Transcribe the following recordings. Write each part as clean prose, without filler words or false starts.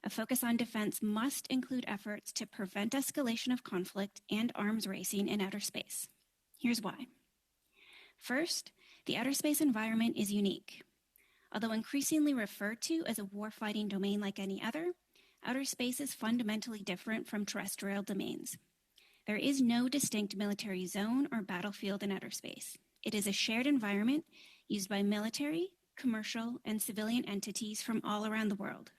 A focus on defense must include efforts to prevent escalation of conflict and arms racing in outer space. Here's why. First, the outer space environment is unique. Although increasingly referred to as a warfighting domain like any other, outer space is fundamentally different from terrestrial domains. There is no distinct military zone or battlefield in outer space. It is a shared environment used by military, commercial, and civilian entities from all around the world.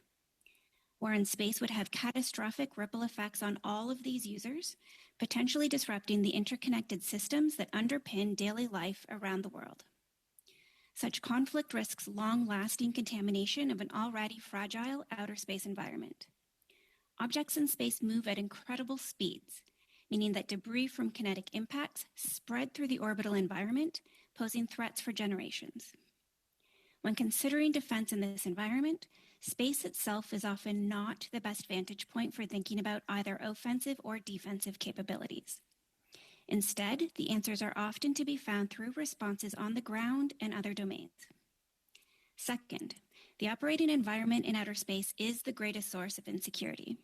War in space would have catastrophic ripple effects on all of these users, potentially disrupting the interconnected systems that underpin daily life around the world. Such conflict risks long-lasting contamination of an already fragile outer space environment. Objects in space move at incredible speeds, meaning that debris from kinetic impacts spread through the orbital environment, posing threats for generations. When considering defense in this environment, space itself is often not the best vantage point for thinking about either offensive or defensive capabilities. Instead, the answers are often to be found through responses on the ground and other domains. Second, the operating environment in outer space is the greatest source of insecurity.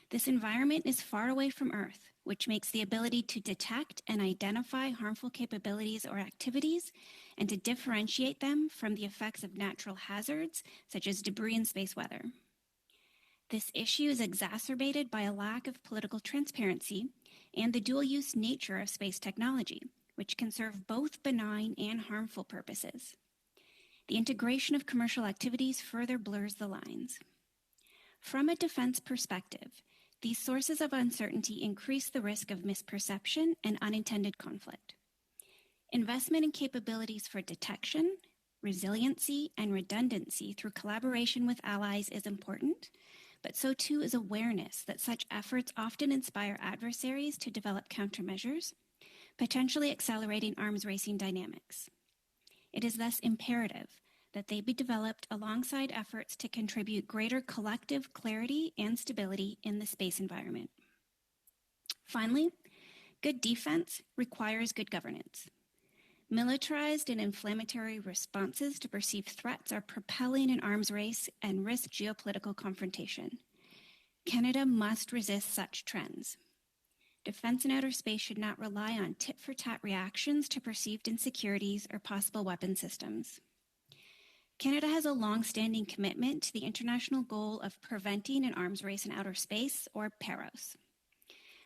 This environment is far away from Earth, which makes the ability to detect and identify harmful capabilities or activities and to differentiate them from the effects of natural hazards, such as debris and space weather. This issue is exacerbated by a lack of political transparency and the dual-use nature of space technology, which can serve both benign and harmful purposes. The integration of commercial activities further blurs the lines. From a defense perspective, these sources of uncertainty increase the risk of misperception and unintended conflict. Investment in capabilities for detection, resiliency, and redundancy through collaboration with allies is important, but so too is awareness that such efforts often inspire adversaries to develop countermeasures, potentially accelerating arms racing dynamics. It is thus imperative that they be developed alongside efforts to contribute greater collective clarity and stability in the space environment. Finally, good defense requires good governance. Militarized and inflammatory responses to perceived threats are propelling an arms race and risk geopolitical confrontation. Canada must resist such trends. Defense in outer space should not rely on tit-for-tat reactions to perceived insecurities or possible weapon systems. Canada has a long-standing commitment to the international goal of preventing an arms race in outer space, or PAROS.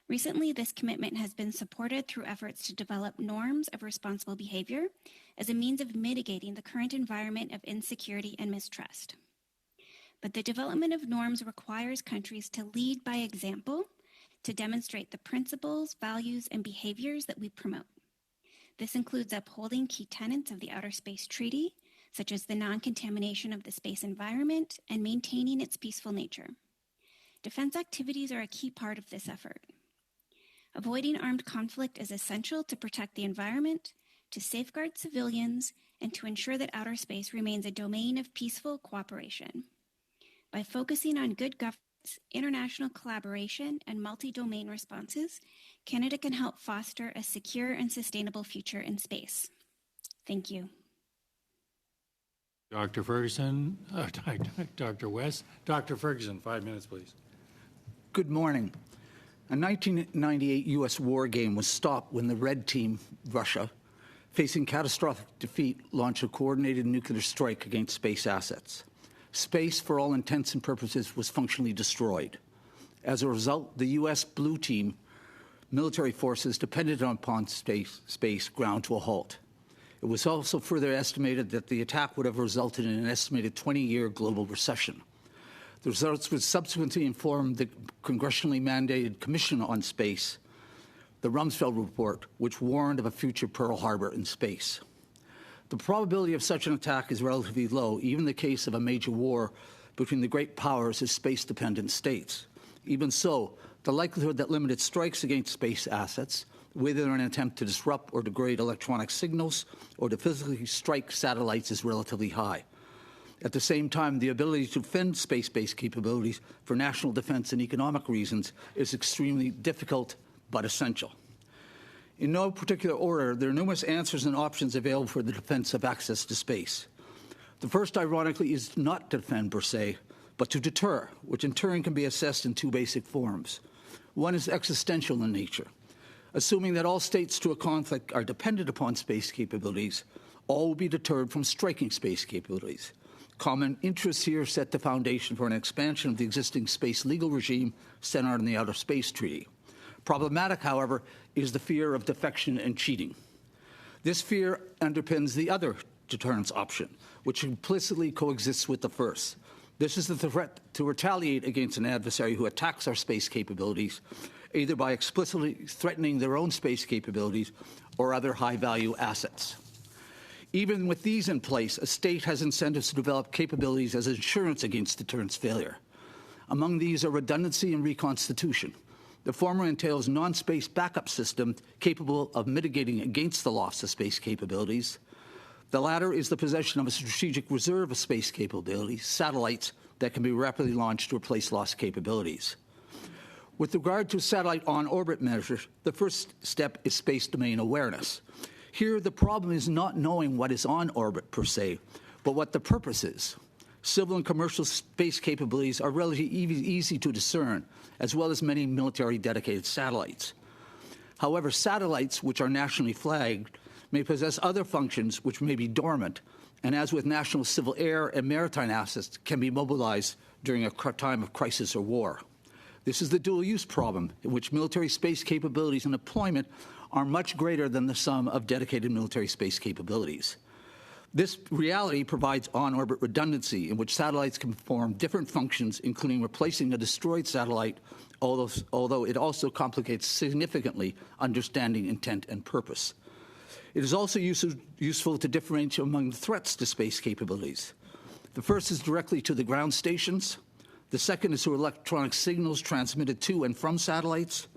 Recently, this commitment has been supported through efforts to develop norms of responsible behavior as a means of mitigating the current environment of insecurity and mistrust. But the development of norms requires countries to lead by example to demonstrate the principles, values, and behaviors that we promote. This includes upholding key tenets of the Outer Space Treaty, such as the non-contamination of the space environment and maintaining its peaceful nature. Defense activities are a key part of this effort. Avoiding armed conflict is essential to protect the environment, to safeguard civilians, and to ensure that outer space remains a domain of peaceful cooperation. By focusing on good governance, international collaboration, and multi-domain responses, Canada can help foster a secure and sustainable future in space. Thank you. Dr. Ferguson, Dr. West. Dr. Ferguson, 5 minutes, please. Good morning. A 1998 U.S. war game was stopped when the Red Team, Russia, facing catastrophic defeat, launched a coordinated nuclear strike against space assets. Space, for all intents and purposes, was functionally destroyed. As a result, the U.S. Blue Team military forces dependent upon space ground to a halt. It was also further estimated that the attack would have resulted in an estimated 20-year global recession. The results would subsequently inform the congressionally mandated Commission on Space, the Rumsfeld Report, which warned of a future Pearl Harbor in space. The probability of such an attack is relatively low, even in the case of a major war between the great powers as space-dependent states. Even so, the likelihood that limited strikes against space assets, whether in an attempt to disrupt or degrade electronic signals or to physically strike satellites, is relatively high. At the same time, the ability to defend space-based capabilities for national defense and economic reasons is extremely difficult but essential. In no particular order, there are numerous answers and options available for the defense of access to space. The first, ironically, is not to defend per se, but to deter, which in turn can be assessed in two basic forms. One is existential in nature. Assuming that all states to a conflict are dependent upon space capabilities, all will be deterred from striking space capabilities. Common interests here set the foundation for an expansion of the existing space legal regime centered on the Outer Space Treaty. Problematic, however, is the fear of defection and cheating. This fear underpins the other deterrence option, which implicitly coexists with the first. This is the threat to retaliate against an adversary who attacks our space capabilities, either by explicitly threatening their own space capabilities or other high-value assets. Even with these in place, a state has incentives to develop capabilities as insurance against deterrence failure. Among these are redundancy and reconstitution. The former entails non-space backup system capable of mitigating against the loss of space capabilities. The latter is the possession of a strategic reserve of space capabilities, satellites that can be rapidly launched to replace lost capabilities. With regard to satellite on-orbit measures, the first step is space domain awareness. Here, the problem is not knowing what is on orbit per se, but what the purpose is. Civil and commercial space capabilities are relatively easy to discern, as well as many military dedicated satellites. However, satellites, which are nationally flagged, may possess other functions which may be dormant, and as with national civil air and maritime assets, can be mobilized during a time of crisis or war. This is the dual-use problem, in which military space capabilities and deployment are much greater than the sum of dedicated military space capabilities. This reality provides on-orbit redundancy, in which satellites can perform different functions, including replacing a destroyed satellite, although it also complicates significantly understanding intent and purpose. It is also useful to differentiate among the threats to space capabilities. The first is directly to the ground stations. The second is through electronic signals transmitted to and from satellites.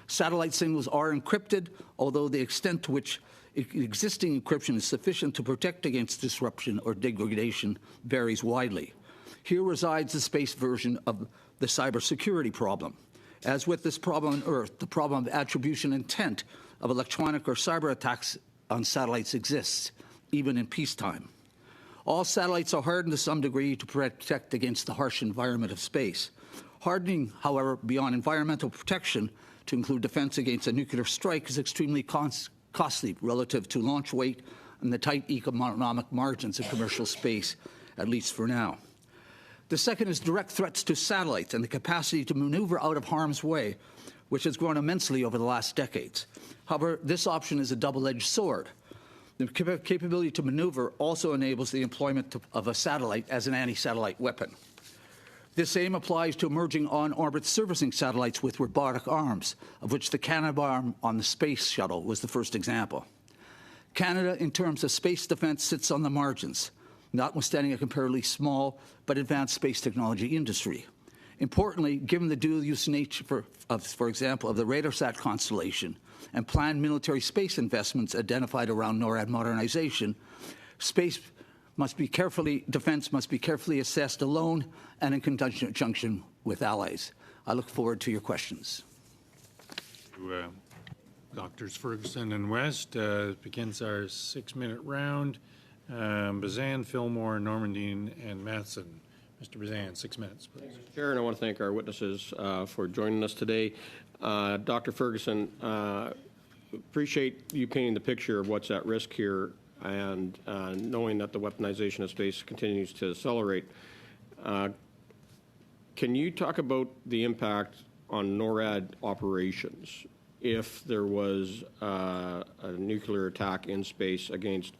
Satellite signals are encrypted, although the extent to which existing encryption is sufficient to protect against disruption or degradation varies widely. Here resides the space version of the cybersecurity problem. As with this problem on Earth, the problem of attribution intent of electronic or cyber attacks on satellites exists, even in peacetime. All satellites are hardened to some degree to protect against the harsh environment of space. Hardening, however, beyond environmental protection to include defense against a nuclear strike is extremely costly relative to launch weight and the tight economic margins of commercial space, at least for now. The second is direct threats to satellites and the capacity to maneuver out of harm's way, which has grown immensely over the last decades. However, this option is a double-edged sword. The capability to maneuver also enables the employment of a satellite as an anti-satellite weapon. This same applies to emerging on-orbit servicing satellites with robotic arms, of which the Canadarm on the space shuttle was the first example. Canada, in terms of space defense, sits on the margins, notwithstanding a comparatively small but advanced space technology industry. Importantly, given the dual-use nature, for example, of the RadarSat constellation and planned military space investments identified around NORAD modernization, defense must be carefully assessed alone and in conjunction with allies. I look forward to your questions. Doctors Ferguson and West begins our 6-minute round. Bazan, Fillmore, Normandin, and Matheson. Mr. Bazan, 6 minutes, please. Mr. Chair, and I want to thank our witnesses for joining us today. Dr. Ferguson, appreciate you painting the picture of what's at risk here and knowing that the weaponization of space continues to accelerate. Can you talk about the impact on NORAD operations if there was a nuclear attack in space against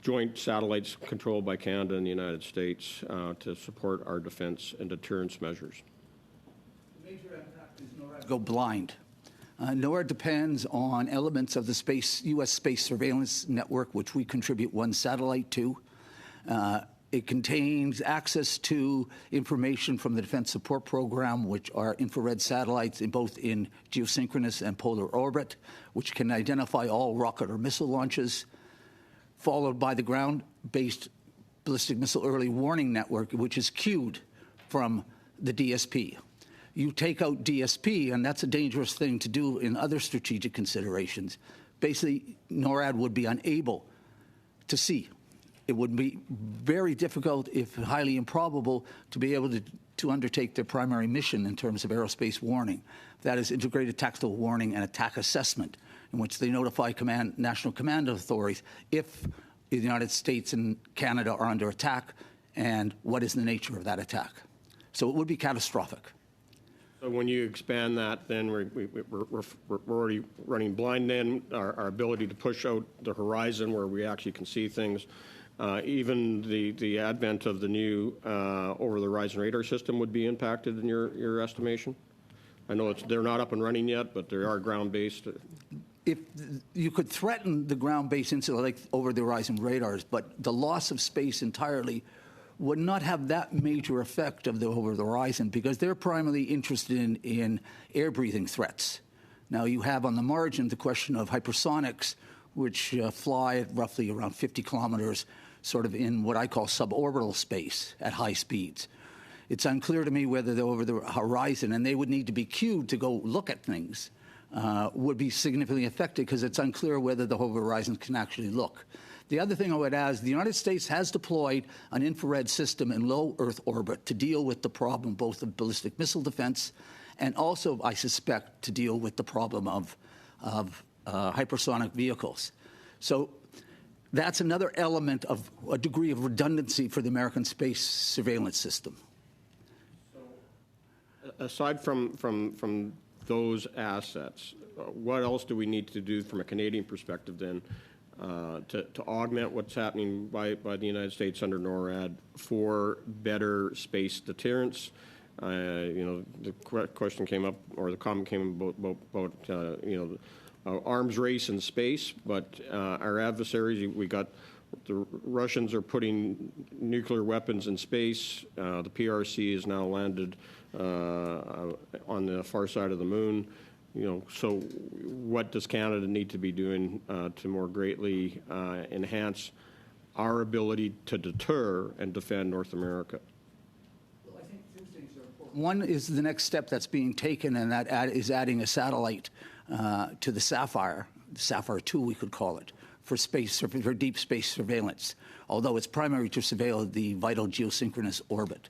joint satellites controlled by Canada and the United States to support our defense and deterrence measures? The major impact is NORAD go blind. NORAD depends on elements of the U.S. space surveillance network, which we contribute one satellite to. It contains access to information from the Defense Support Program, which are infrared satellites both in geosynchronous and polar orbit, which can identify all rocket or missile launches, followed by the ground-based ballistic missile early warning network, which is queued from the DSP. You take out DSP, and that's a dangerous thing to do in other strategic considerations. Basically, NORAD would be unable to see. It would be very difficult, if highly improbable, to be able to to undertake their primary mission in terms of aerospace warning. That is integrated tactical warning and attack assessment, in which they notify national command authorities if the United States and Canada are under attack and what is the nature of that attack. So it would be catastrophic. So when you expand that, then we're already running blind then, our ability to push out the horizon where we actually can see things. Even the advent of the new over-the-horizon radar system would be impacted in your estimation? I know they're not up and running yet, but they are ground-based. If you could threaten the ground-based incident like over-the-horizon radars, but the loss of space entirely would not have that major effect of the over-the-horizon because they're primarily interested in air-breathing threats. Now, you have on the margin the question of hypersonics, which fly at roughly around 50 kilometers, sort of in what I call suborbital space at high speeds. It's unclear to me whether they're over the horizon, and they would need to be cued to go look at things, would be significantly affected because it's unclear whether the over-horizon can actually look. The other thing I would add is the United States has deployed an infrared system in low Earth orbit to deal with the problem both of ballistic missile defense and also, I suspect, to deal with the problem of hypersonic vehicles. So that's another element of a degree of redundancy for the American space surveillance system. Aside from those assets, what else do we need to do from a Canadian perspective then to augment what's happening by the United States under NORAD for better space deterrence? The question came up, or the comment came about arms race in space, but our adversaries, the Russians are putting nuclear weapons in space. The PRC is now landed on the far side of the moon. So what does Canada need to be doing to more greatly enhance our ability to deter and defend North America? Well, I think two things are important. One is the next step that's being taken, and that is adding a satellite to the Sapphire 2, we could call it, for deep space surveillance, although it's primary to surveil the vital geosynchronous orbit.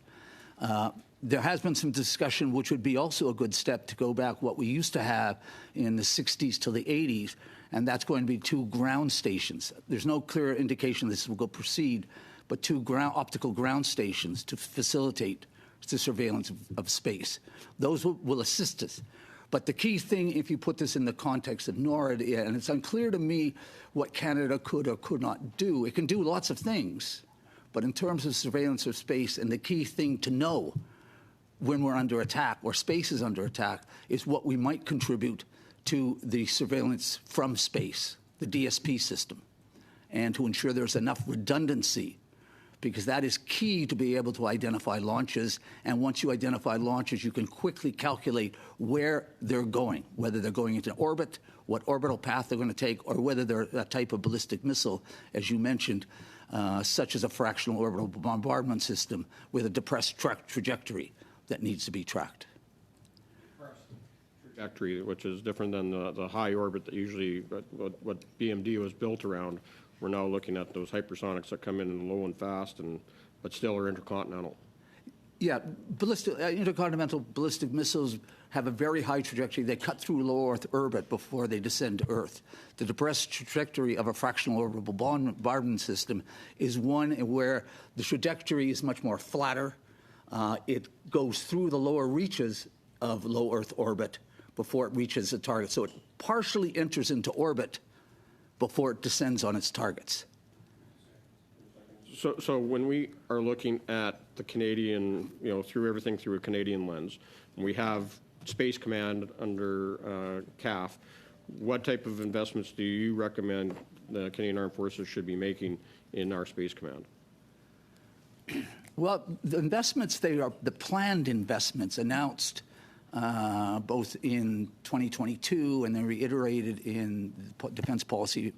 There has been some discussion, which would be also a good step to go back what we used to have in the 60s to the 80s, and that's going to be 2 ground stations. There's no clear indication this will proceed, but 2 optical ground stations to facilitate the surveillance of space. Those will assist us. But the key thing, if you put this in the context of NORAD, and it's unclear to me what Canada could or could not do. It can do lots of things, but in terms of surveillance of space, and the key thing to know when we're under attack or space is under attack is what we might contribute to the surveillance from space, the DSP system, and to ensure there's enough redundancy, because that is key to be able to identify launches. And once you identify launches, you can quickly calculate where they're going, whether they're going into orbit, what orbital path they're going to take, or whether they're a type of ballistic missile, as you mentioned, such as a fractional orbital bombardment system with a depressed trajectory that needs to be tracked. Trajectory, which is different than the high orbit that usually what BMD was built around. We're now looking at those hypersonics that come in low and fast, but still are intercontinental. Yeah, intercontinental ballistic missiles have a very high trajectory. They cut through low Earth orbit before they descend to Earth. The depressed trajectory of a fractional orbital bombardment system is one where the trajectory is much more flatter. It goes through the lower reaches of low Earth orbit before it reaches the target. So it partially enters into orbit before it descends on its targets. So when we are looking at the Canadian, through everything through a Canadian lens, and we have Space Command under CAF, what type of investments do you recommend the Canadian Armed Forces should be making in our Space Command? Well, the investments, they are the planned investments announced both in 2022 and then reiterated in the Defense Policy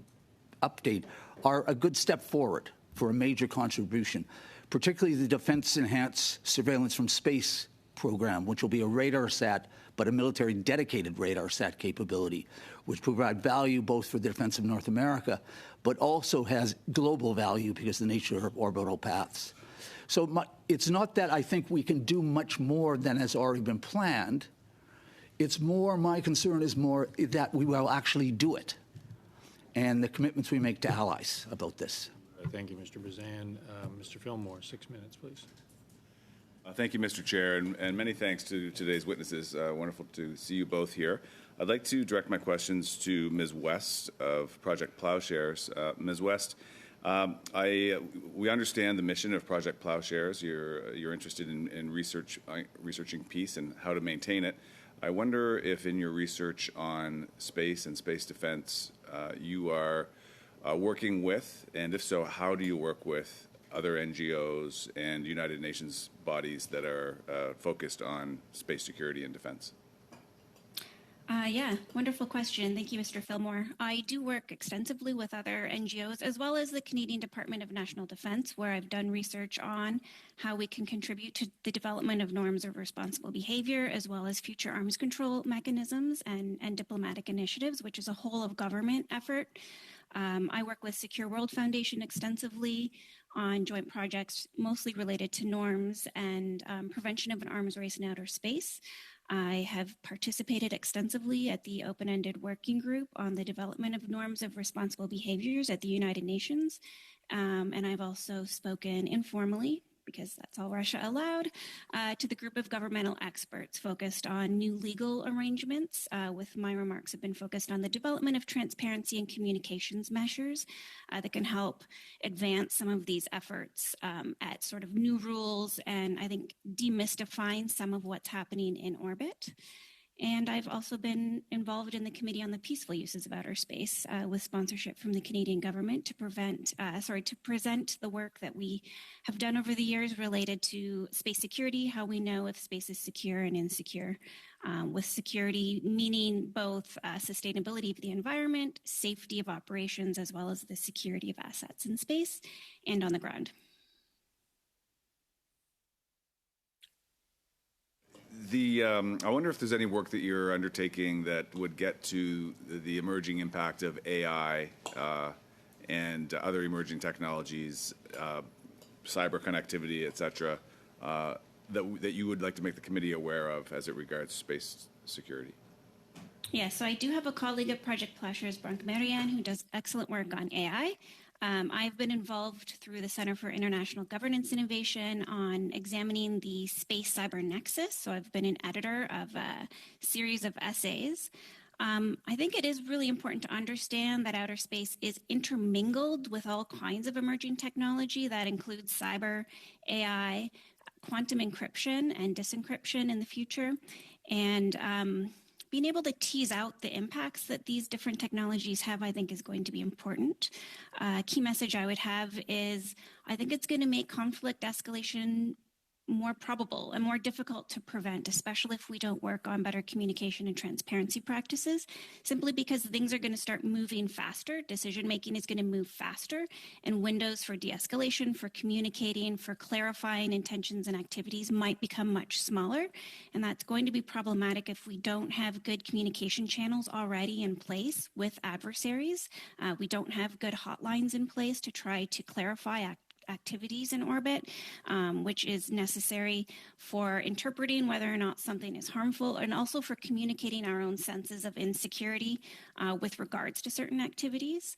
Update are a good step forward for a major contribution, particularly the Defense Enhanced Surveillance from Space program, which will be a radar sat, but a military dedicated radar sat capability, which provide value both for the defense of North America, but also has global value because of the nature of orbital paths. So it's not that I think we can do much more than has already been planned. It's more, my concern is more that we will actually do it and the commitments we make to allies about this. Thank you, Mr. Bazan. Mr. Fillmore, 6 minutes, please. Thank you, Mr. Chair, and many thanks to today's witnesses. Wonderful to see you both here. I'd like to direct my questions to Ms. West of Project Plowshares. Ms. West, we understand the mission of Project Plowshares. You're interested in researching peace and how to maintain it. I wonder if in your research on space and space defense, you are working with, and if so, how do you work with other NGOs and United Nations bodies that are focused on space security and defense? Yeah, wonderful question. Thank you, Mr. Fillmore. I do work extensively with other NGOs, as well as the Canadian Department of National Defense, where I've done research on how we can contribute to the development of norms of responsible behavior, as well as future arms control mechanisms and diplomatic initiatives, which is a whole of government effort. I work with Secure World Foundation extensively on joint projects mostly related to norms and prevention of an arms race in outer space. I have participated extensively at the open-ended working group on the development of norms of responsible behaviors at the United Nations. And I've also spoken informally, because that's all Russia allowed, to the group of governmental experts focused on new legal arrangements, with my remarks have been focused on the development of transparency and communications measures that can help advance some of these efforts at sort of new rules and I think demystifying some of what's happening in orbit. And I've also been involved in the Committee on the Peaceful Uses of Outer Space with sponsorship from the Canadian government to present the work that we have done over the years related to space security, how we know if space is secure and insecure, with security meaning both sustainability of the environment, safety of operations, as well as the security of assets in space and on the ground. I wonder if there's any work that you're undertaking that would get to the emerging impact of AI and other emerging technologies, cyber connectivity, et cetera, that you would like to make the committee aware of as it regards space security. Yeah, so I do have a colleague at Project Plowshares, Brank Marianne, who does excellent work on AI. I've been involved through the Center for International Governance Innovation on examining the space cyber nexus. So I've been an editor of a series of essays. I think it is really important to understand that outer space is intermingled with all kinds of emerging technology that includes cyber, AI, quantum encryption, and disencryption in the future. And being able to tease out the impacts that these different technologies have, I think, is going to be important. Key message I would have is I think it's going to make conflict escalation more probable and more difficult to prevent, especially if we don't work on better communication and transparency practices, simply because things are going to start moving faster. Decision making is going to move faster, and windows for de-escalation, for communicating, for clarifying intentions and activities might become much smaller. And that's going to be problematic if we don't have good communication channels already in place with adversaries. We don't have good hotlines in place to try to clarify activities in orbit, which is necessary for interpreting whether or not something is harmful and also for communicating our own senses of insecurity with regards to certain activities.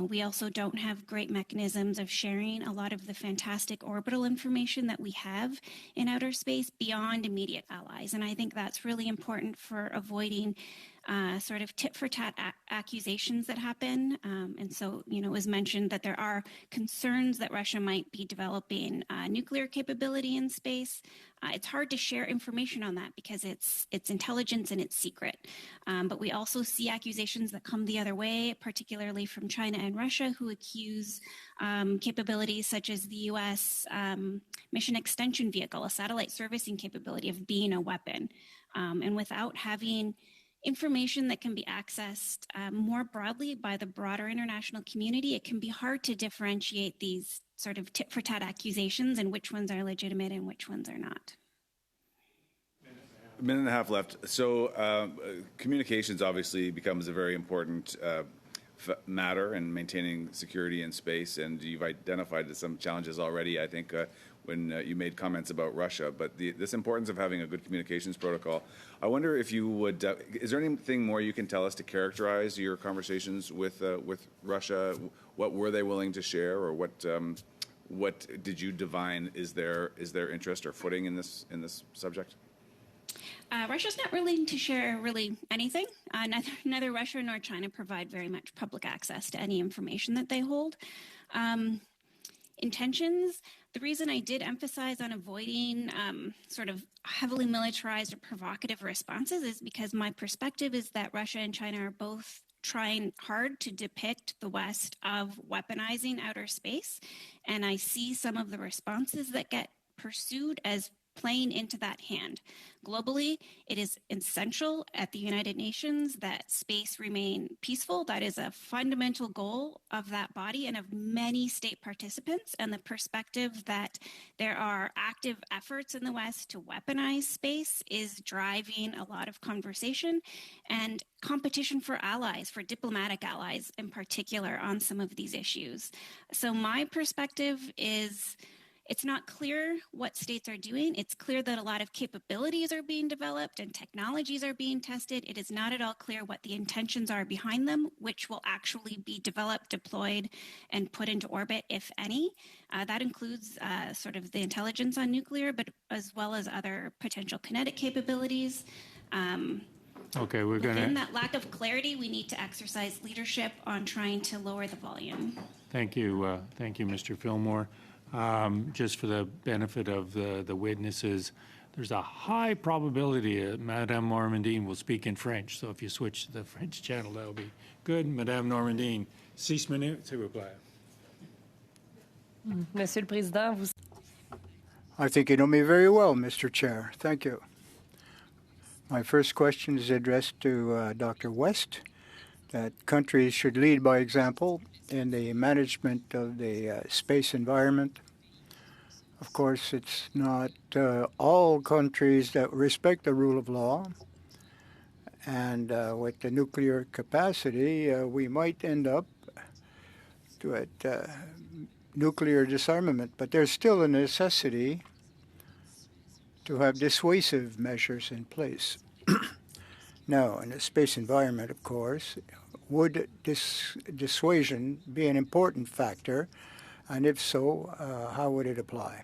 We also don't have great mechanisms of sharing a lot of the fantastic orbital information that we have in outer space beyond immediate allies. And I think that's really important for avoiding sort of tit-for-tat accusations that happen. And so, it was mentioned that there are concerns that Russia might be developing nuclear capability in space. It's hard to share information on that because it's intelligence and it's secret. But we also see accusations that come the other way, particularly from China and Russia, who accuse capabilities such as the U.S. Mission Extension Vehicle, a satellite servicing capability, of being a weapon. And without having information that can be accessed more broadly by the broader international community, it can be hard to differentiate these sort of tit-for-tat accusations and which ones are legitimate and which ones are not. A minute and a half left. So communications obviously becomes a very important matter in maintaining security in space, and you've identified some challenges already, I think, when you made comments about Russia, but this importance of having a good communications protocol. I wonder if you would, is there anything more you can tell us to characterize your conversations with Russia? What were they willing to share, or what did you divine is their interest or footing in this subject? Russia's not willing to share really anything. Neither Russia nor China provide very much public access to any information that they hold. Intentions, the reason I did emphasize on avoiding sort of heavily militarized or provocative responses is because my perspective is that Russia and China are both trying hard to depict the West of weaponizing outer space. And I see some of the responses that get pursued as playing into that hand. Globally, it is essential at the United Nations that space remain peaceful. That is a fundamental goal of that body and of many state participants. And the perspective that there are active efforts in the West to weaponize space is driving a lot of conversation and competition for allies, for diplomatic allies in particular, on some of these issues. So my perspective is, it's not clear what states are doing. It's clear that a lot of capabilities are being developed and technologies are being tested. It is not at all clear what the intentions are behind them, which will actually be developed, deployed, and put into orbit, if any. That includes sort of the intelligence on nuclear, but as well as other potential kinetic capabilities. Okay, we're going to... Within that lack of clarity, we need to exercise leadership on trying to lower the volume. Thank you, Mr. Fillmore. Just for the benefit of the witnesses, there's a high probability that Madame Normandine will speak in French. So if you switch to the French channel, that'll be good. Madame Normandine, 6 minutes, s'il vous plaît. Monsieur le Président, vous... I think you know me very well, Mr. Chair. Thank you. My first question is addressed to Dr. West, that countries should lead by example in the management of the space environment. Of course, it's not all countries that respect the rule of law. And with the nuclear capacity, we might end up at nuclear disarmament. But there's still a necessity to have dissuasive measures in place. Now, in the space environment, of course, would dissuasion be an important factor? And if so, how would it apply?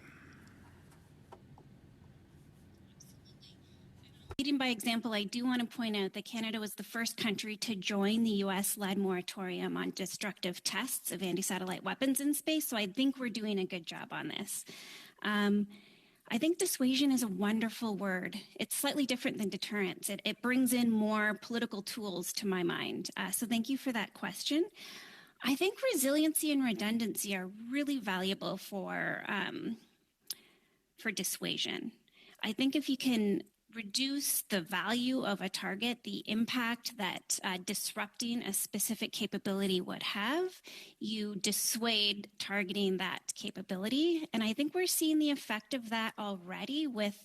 Leading by example, I do want to point out that Canada was the first country to join the U.S.-led moratorium on destructive tests of anti-satellite weapons in space, so I think we're doing a good job on this. I think dissuasion is a wonderful word. It's slightly different than deterrence. It brings in more political tools to my mind. So thank you for that question. I think resiliency and redundancy are really valuable for dissuasion. I think if you can reduce the value of a target, the impact that disrupting a specific capability would have, you dissuade targeting that capability. And I think we're seeing the effect of that already with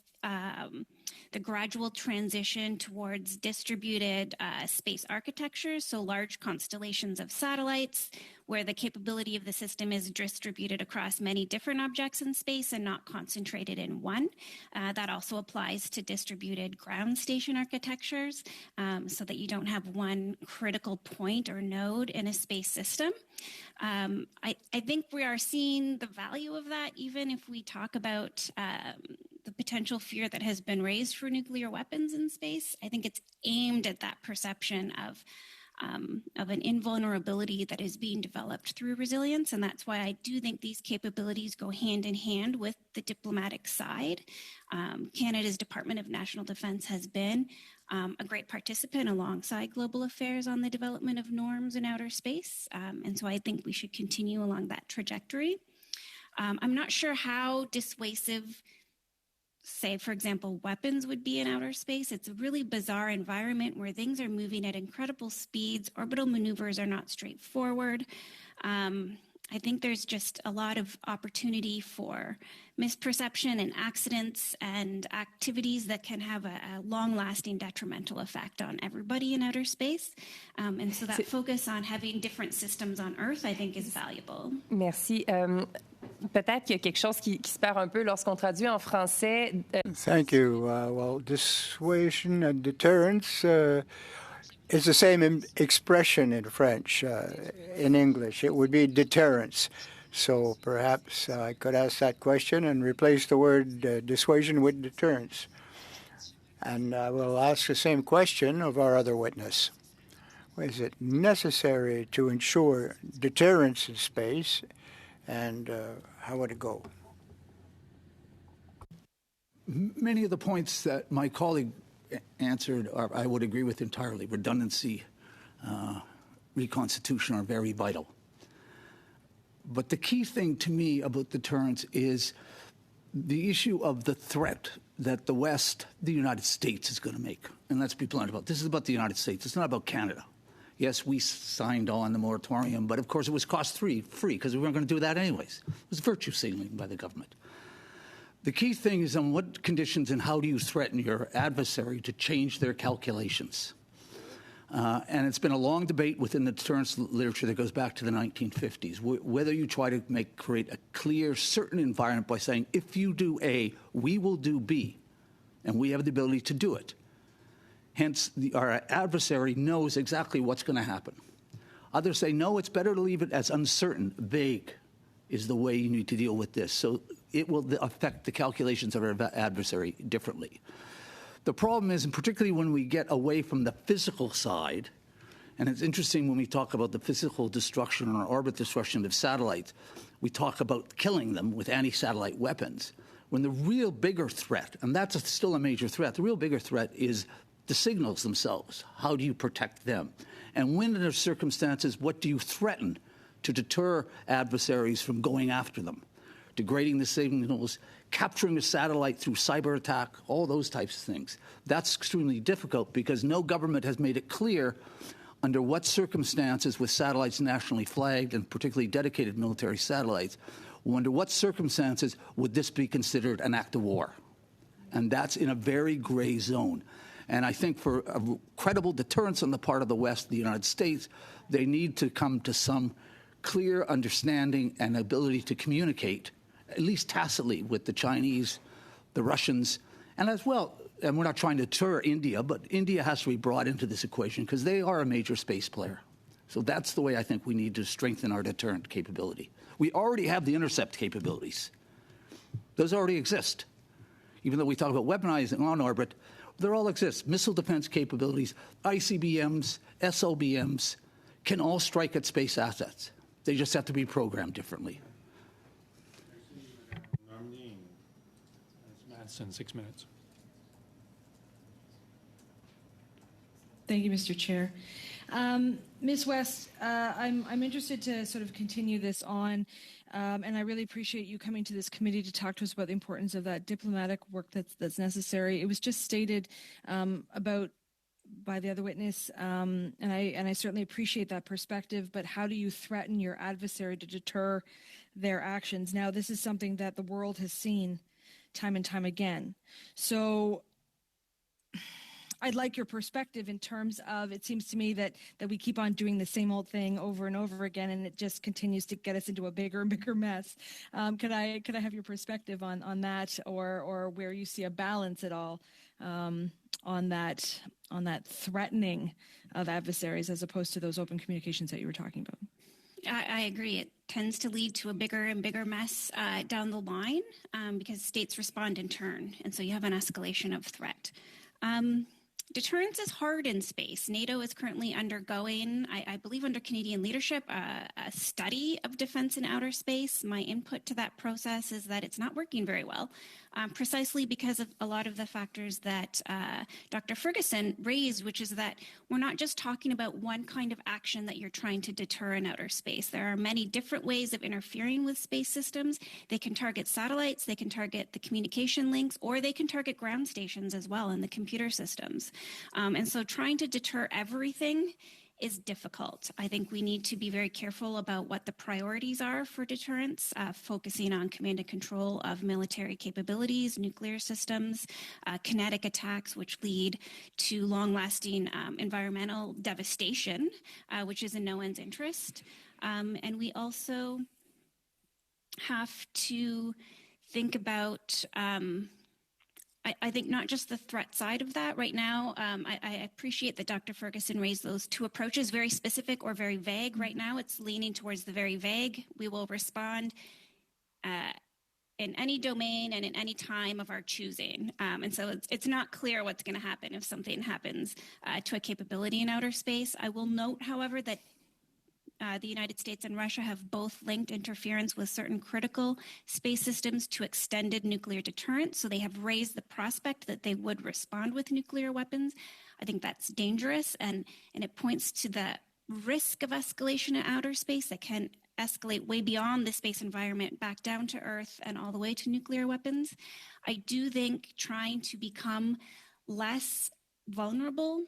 the gradual transition towards distributed space architectures, so large constellations of satellites, where the capability of the system is distributed across many different objects in space and not concentrated in one. That also applies to distributed ground station architectures, so that you don't have one critical point or node in a space system. I think we are seeing the value of that, even if we talk about the potential fear that has been raised for nuclear weapons in space. I think it's aimed at that perception of an invulnerability that is being developed through resilience. And that's why I do think these capabilities go hand in hand with the diplomatic side. Canada's Department of National Defence has been a great participant alongside global affairs on the development of norms in outer space. And so I think we should continue along that trajectory. I'm not sure how dissuasive, say, for example, weapons would be in outer space. It's a really bizarre environment where things are moving at incredible speeds. Orbital maneuvers are not straightforward. I think there's just a lot of opportunity for misperception and accidents and activities that can have a long-lasting detrimental effect on everybody in outer space. And so that focus on having different systems on Earth, I think, is valuable. Merci. Peut-être qu'il y a quelque chose qui se perd un peu lorsqu'on traduit en français. Thank you. Well, dissuasion and deterrence is the same expression in French. In English, it would be deterrence. So perhaps I could ask that question and replace the word dissuasion with deterrence. And I will ask the same question of our other witness. Is it necessary to ensure deterrence in space, and how would it go? Many of the points that my colleague answered I would agree with entirely. Redundancy, reconstitution are very vital. But the key thing to me about deterrence is the issue of the threat that the West, the United States, is going to make. And let's be blunt about it. This is about the United States. It's not about Canada. Yes, we signed on the moratorium, but of course it was cost-free because we weren't going to do that anyways. It was virtue signaling by the government. The key thing is on what conditions and how do you threaten your adversary to change their calculations. And it's been a long debate within the deterrence literature that goes back to the 1950s, whether you try to create a clear, certain environment by saying, if you do A, we will do B, and we have the ability to do it. Hence, our adversary knows exactly what's going to happen. Others say, no, it's better to leave it as uncertain, vague is the way you need to deal with this. So it will affect the calculations of our adversary differently. The problem is, and particularly when we get away from the physical side, and it's interesting when we talk about the physical destruction or orbit destruction of satellites, we talk about killing them with anti-satellite weapons. When the real bigger threat, and that's still a major threat, the real bigger threat is the signals themselves. How do you protect them? And when there are circumstances, what do you threaten to deter adversaries from going after them? Degrading the signals, capturing the satellite through cyber attack, all those types of things. That's extremely difficult because no government has made it clear under what circumstances with satellites nationally flagged and particularly dedicated military satellites, under what circumstances would this be considered an act of war? And that's in a very gray zone. And I think for a credible deterrence on the part of the West, the United States, they need to come to some clear understanding and ability to communicate, at least tacitly, with the Chinese, the Russians, and as well, and we're not trying to deter India, but India has to be brought into this equation because they are a major space player. So that's the way I think we need to strengthen our deterrent capability. We already have the intercept capabilities. Those already exist. Even though we talk about weaponizing on orbit, they all exist. Missile defense capabilities, ICBMs, SLBMs can all strike at space assets. They just have to be programmed differently. Madison, 6 minutes. Thank you, Mr. Chair. Ms. West, I'm interested to sort of continue this on, and I really appreciate you coming to this committee to talk to us about the importance of that diplomatic work that's necessary. It was just stated about by the other witness, and I certainly appreciate that perspective, but how do you threaten your adversary to deter their actions? Now, this is something that the world has seen time and time again. So I'd like your perspective in terms of, it seems to me that we keep on doing the same old thing over and over again, and it just continues to get us into a bigger and bigger mess. Could I have your perspective on that, or where you see a balance at all on that threatening of adversaries as opposed to those open communications that you were talking about? I agree. It tends to lead to a bigger and bigger mess down the line because states respond in turn, and so you have an escalation of threat. Deterrence is hard in space. NATO is currently undergoing, I believe under Canadian leadership, a study of defense in outer space. My input to that process is that it's not working very well, precisely because of a lot of the factors that Dr. Ferguson raised, which is that we're not just talking about one kind of action that you're trying to deter in outer space. There are many different ways of interfering with space systems. They can target satellites, they can target the communication links, or they can target ground stations as well and the computer systems. And so trying to deter everything is difficult. I think we need to be very careful about what the priorities are for deterrence, focusing on command and control of military capabilities, nuclear systems, kinetic attacks, which lead to long-lasting environmental devastation, which is in no one's interest. And we also have to think about, I think, not just the threat side of that right now. I appreciate that Dr. Ferguson raised those two approaches, very specific or very vague. Right now, it's leaning towards the very vague. We will respond in any domain and in any time of our choosing. And so it's not clear what's going to happen if something happens to a capability in outer space. I will note, however, that the United States and Russia have both linked interference with certain critical space systems to extended nuclear deterrence. So they have raised the prospect that they would respond with nuclear weapons. I think that's dangerous, and it points to the risk of escalation in outer space that can escalate way beyond the space environment back down to Earth and all the way to nuclear weapons. I do think trying to become less vulnerable.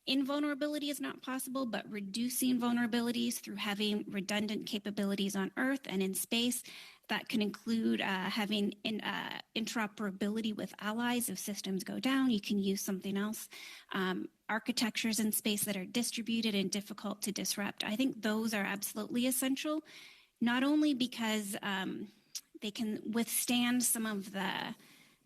Invulnerability is not possible, but reducing vulnerabilities through having redundant capabilities on Earth and in space. That can include having interoperability with allies. If systems go down, you can use something else. Architectures in space that are distributed and difficult to disrupt. I think those are absolutely essential, not only because they can withstand some of the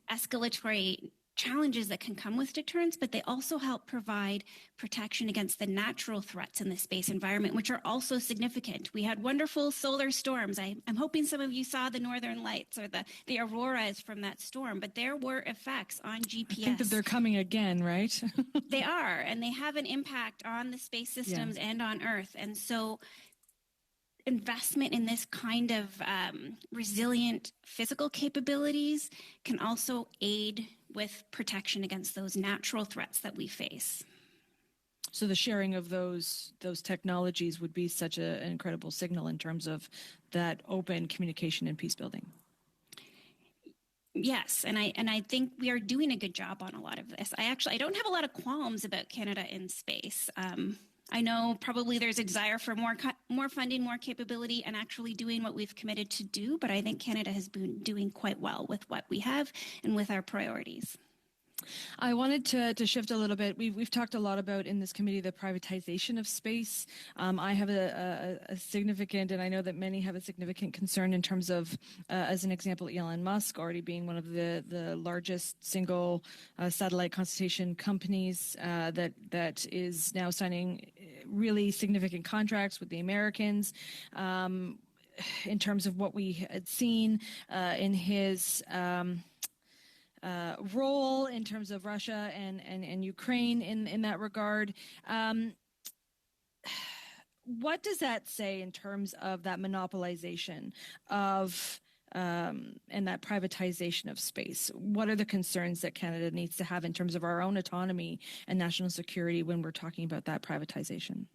escalatory challenges that can come with deterrence, but they also help provide protection against the natural threats in the space environment, which are also significant. We had wonderful solar storms. I'm hoping some of you saw the northern lights or the auroras from that storm, but there were effects on GPS. I think that they're coming again, right? They are, and they have an impact on the space systems and on Earth. And so investment in this kind of resilient physical capabilities can also aid with protection against those natural threats that we face. So the sharing of those technologies would be such an incredible signal in terms of that open communication and peace building. Yes, and I think we are doing a good job on a lot of this. I don't have a lot of qualms about Canada in space. I know probably there's a desire for more funding, more capability, and actually doing what we've committed to do, but I think Canada has been doing quite well with what we have and with our priorities. I wanted to shift a little bit. We've talked a lot about in this committee the privatization of space. I have a significant, and I know that many have a significant concern in terms of, as an example, Elon Musk already being one of the largest single satellite constellation companies that is now signing really significant contracts with the Americans. In terms of what we had seen in his role in terms of Russia and Ukraine in that regard. What does that say in terms of that monopolization of and that privatization of space? What are the concerns that Canada needs to have in terms of our own autonomy and national security when we're talking about that privatization?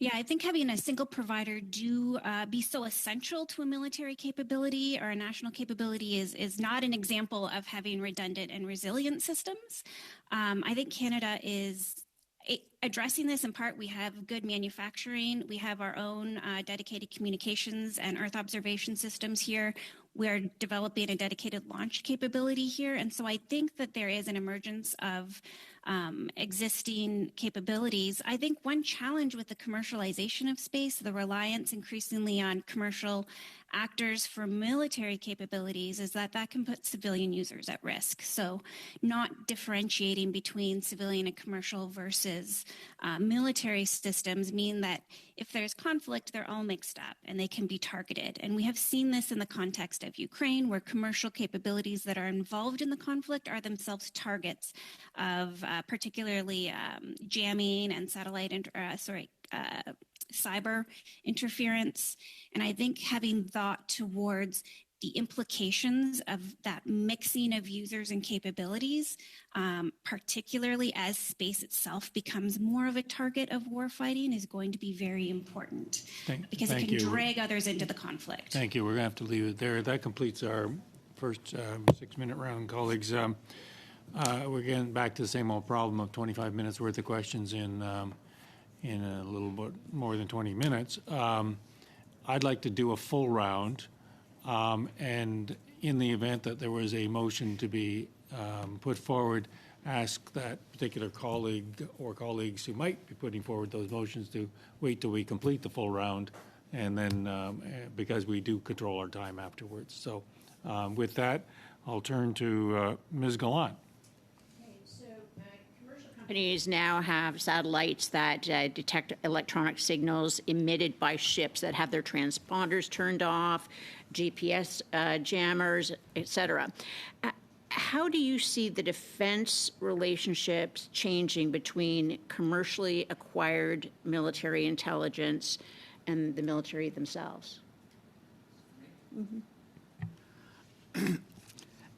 Yeah, I think having a single provider be so essential to a military capability or a national capability is not an example of having redundant and resilient systems. I think Canada is addressing this in part. We have good manufacturing. We have our own dedicated communications and Earth observation systems here. We're developing a dedicated launch capability here. And so I think that there is an emergence of existing capabilities. I think one challenge with the commercialization of space, the reliance increasingly on commercial actors for military capabilities, is that can put civilian users at risk. So not differentiating between civilian and commercial versus military systems mean that if there's conflict, they're all mixed up and they can be targeted. And we have seen this in the context of Ukraine, where commercial capabilities that are involved in the conflict are themselves targets of particularly jamming and cyber interference. And I think having thought towards the implications of that mixing of users and capabilities, particularly as space itself becomes more of a target of warfighting, is going to be very important because it can drag others into the conflict. Thank you. We're going to have to leave it there. That completes our first 6-minute round, colleagues. We're getting back to the same old problem of 25 minutes worth of questions in a little bit more than 20 minutes. I'd like to do a full round, and in the event that there was a motion to be put forward, ask that particular colleague or colleagues who might be putting forward those motions to wait till we complete the full round and then because we do control our time afterwards. So with that, I'll turn to Ms. Gallant. Companies now have satellites that detect electronic signals emitted by ships that have their transponders turned off, GPS jammers, etc. How do you see the defense relationships changing between commercially acquired military intelligence and the military themselves? Mm-hmm.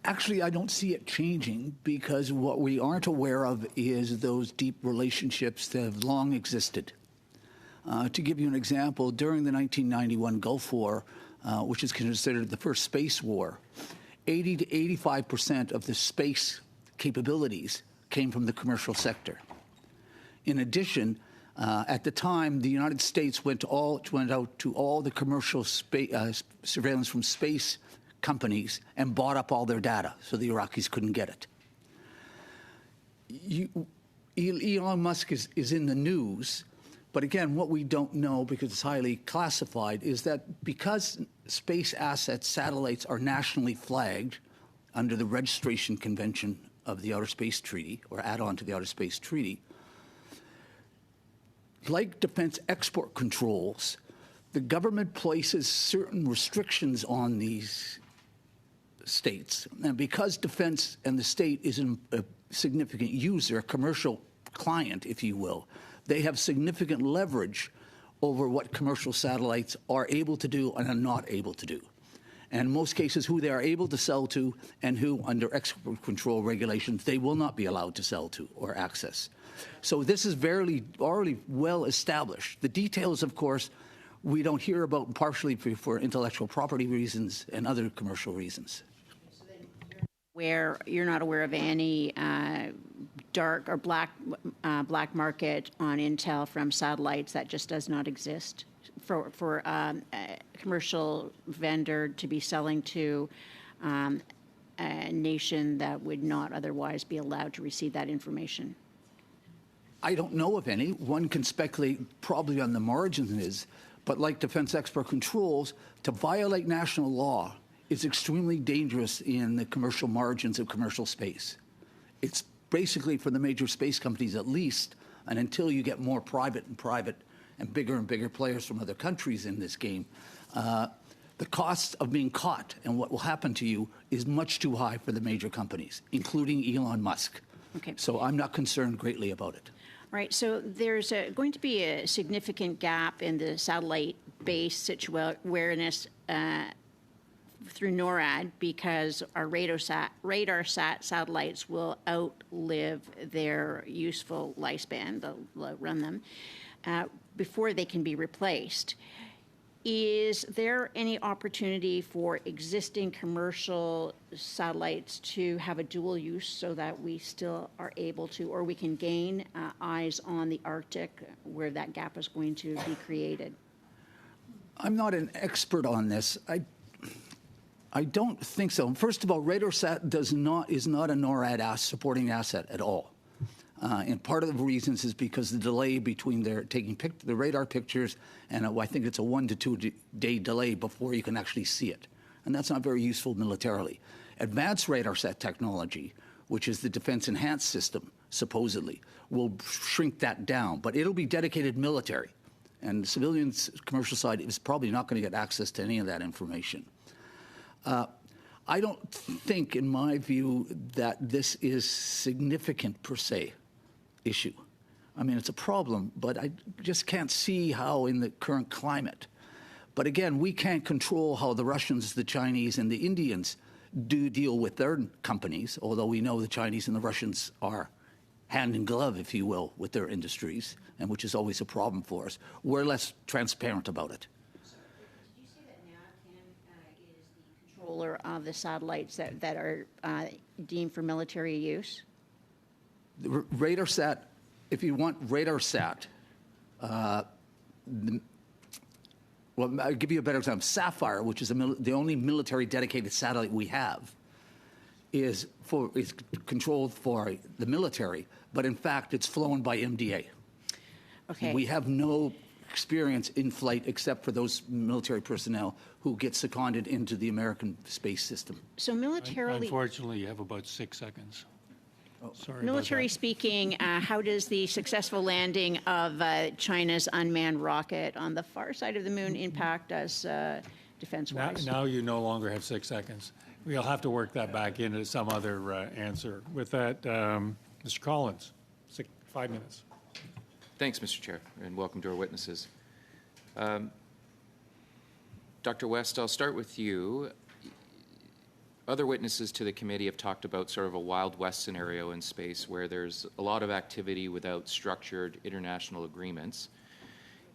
Actually, I don't see it changing because what we aren't aware of is those deep relationships that have long existed. To give you an example, during the 1991 Gulf War, which is considered the first space war, 80 to 85% of the space capabilities came from the commercial sector. In addition, at the time, the United States went out to all the commercial surveillance from space companies and bought up all their data so the Iraqis couldn't get it. Elon Musk is in the news, but again, what we don't know, because it's highly classified, is that because space assets, satellites, are nationally flagged under the Registration Convention of the Outer Space Treaty, or add-on to the Outer Space Treaty, like defense export controls, the government places certain restrictions on these states. And because defense and the state is a significant user, a commercial client, if you will, they have significant leverage over what commercial satellites are able to do and are not able to do. And in most cases, who they are able to sell to and who, under export control regulations, they will not be allowed to sell to or access. So this is already well established. The details, of course, we don't hear about, partially for intellectual property reasons and other commercial reasons. Where you're not aware of any dark or black market on intel from satellites, that just does not exist for a commercial vendor to be selling to a nation that would not otherwise be allowed to receive that information. I don't know of any. One can speculate probably on the margins, but like defense export controls, to violate national law is extremely dangerous in the commercial margins of commercial space. It's basically, for the major space companies at least, and until you get more private and bigger players from other countries in this game, the cost of being caught and what will happen to you is much too high for the major companies, including Elon Musk. Okay. So I'm not concerned greatly about it. Right. So there's going to be a significant gap in the satellite-based awareness through NORAD, because our radar satellites will outlive their useful lifespan, they'll run them, before they can be replaced. Is there any opportunity for existing commercial satellites to have a dual use so that we still are able to, or we can gain eyes on the Arctic where that gap is going to be created? I'm not an expert on this. I don't think so. First of all, RadarSat is not a NORAD supporting asset at all. And part of the reasons is because the delay between their taking the radar pictures and I think it's a 1 to 2 day delay before you can actually see it. And that's not very useful militarily. Advanced RadarSat technology, which is the Defense Enhanced System, supposedly, will shrink that down. But it'll be dedicated military. And the civilian commercial side is probably not going to get access to any of that information. I don't think, in my view, that this is significant per se issue. I mean, it's a problem, but I just can't see how in the current climate. But again, we can't control how the Russians, the Chinese, and the Indians do deal with their companies, although we know the Chinese and the Russians are hand in glove, if you will, with their industries, and which is always a problem for us. We're less transparent about it. Did you say that NAVCAM is the controller of the satellites that are deemed for military use? The RadarSat, if you want RadarSat, well, I'll give you a better example. Sapphire, which is the only military dedicated satellite we have, is controlled for the military, but in fact, it's flown by MDA. Okay. We have no experience in flight except for those military personnel who get seconded into the American space system. So militarily, Unfortunately, you have about 6 seconds. Sorry military about that. speaking, how does the successful landing of China's unmanned rocket on the far side of the moon impact us defense-wise? Now you no longer have 6 seconds. We'll have to work that back into some other answer. With that, Mr. Collins, 5 minutes. Thanks, Mr. Chair, and welcome to our witnesses. Dr. West, I'll start with you. Other witnesses to the committee have talked about sort of a Wild West scenario in space where there's a lot of activity without structured international agreements.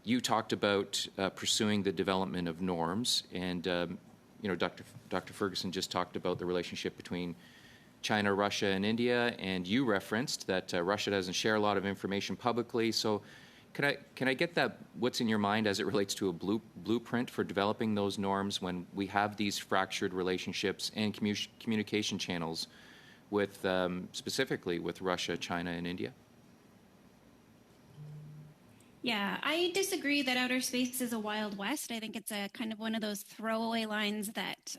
You talked about pursuing the development of norms, and Dr. Ferguson just talked about the relationship between China, Russia, and India, and you referenced that Russia doesn't share a lot of information publicly. So can I get that, what's in your mind as it relates to a blueprint for developing those norms when we have these fractured relationships and communication channels with, specifically with Russia, China, and India? Yeah, I disagree that outer space is a Wild West. I think it's a kind of one of those throwaway lines that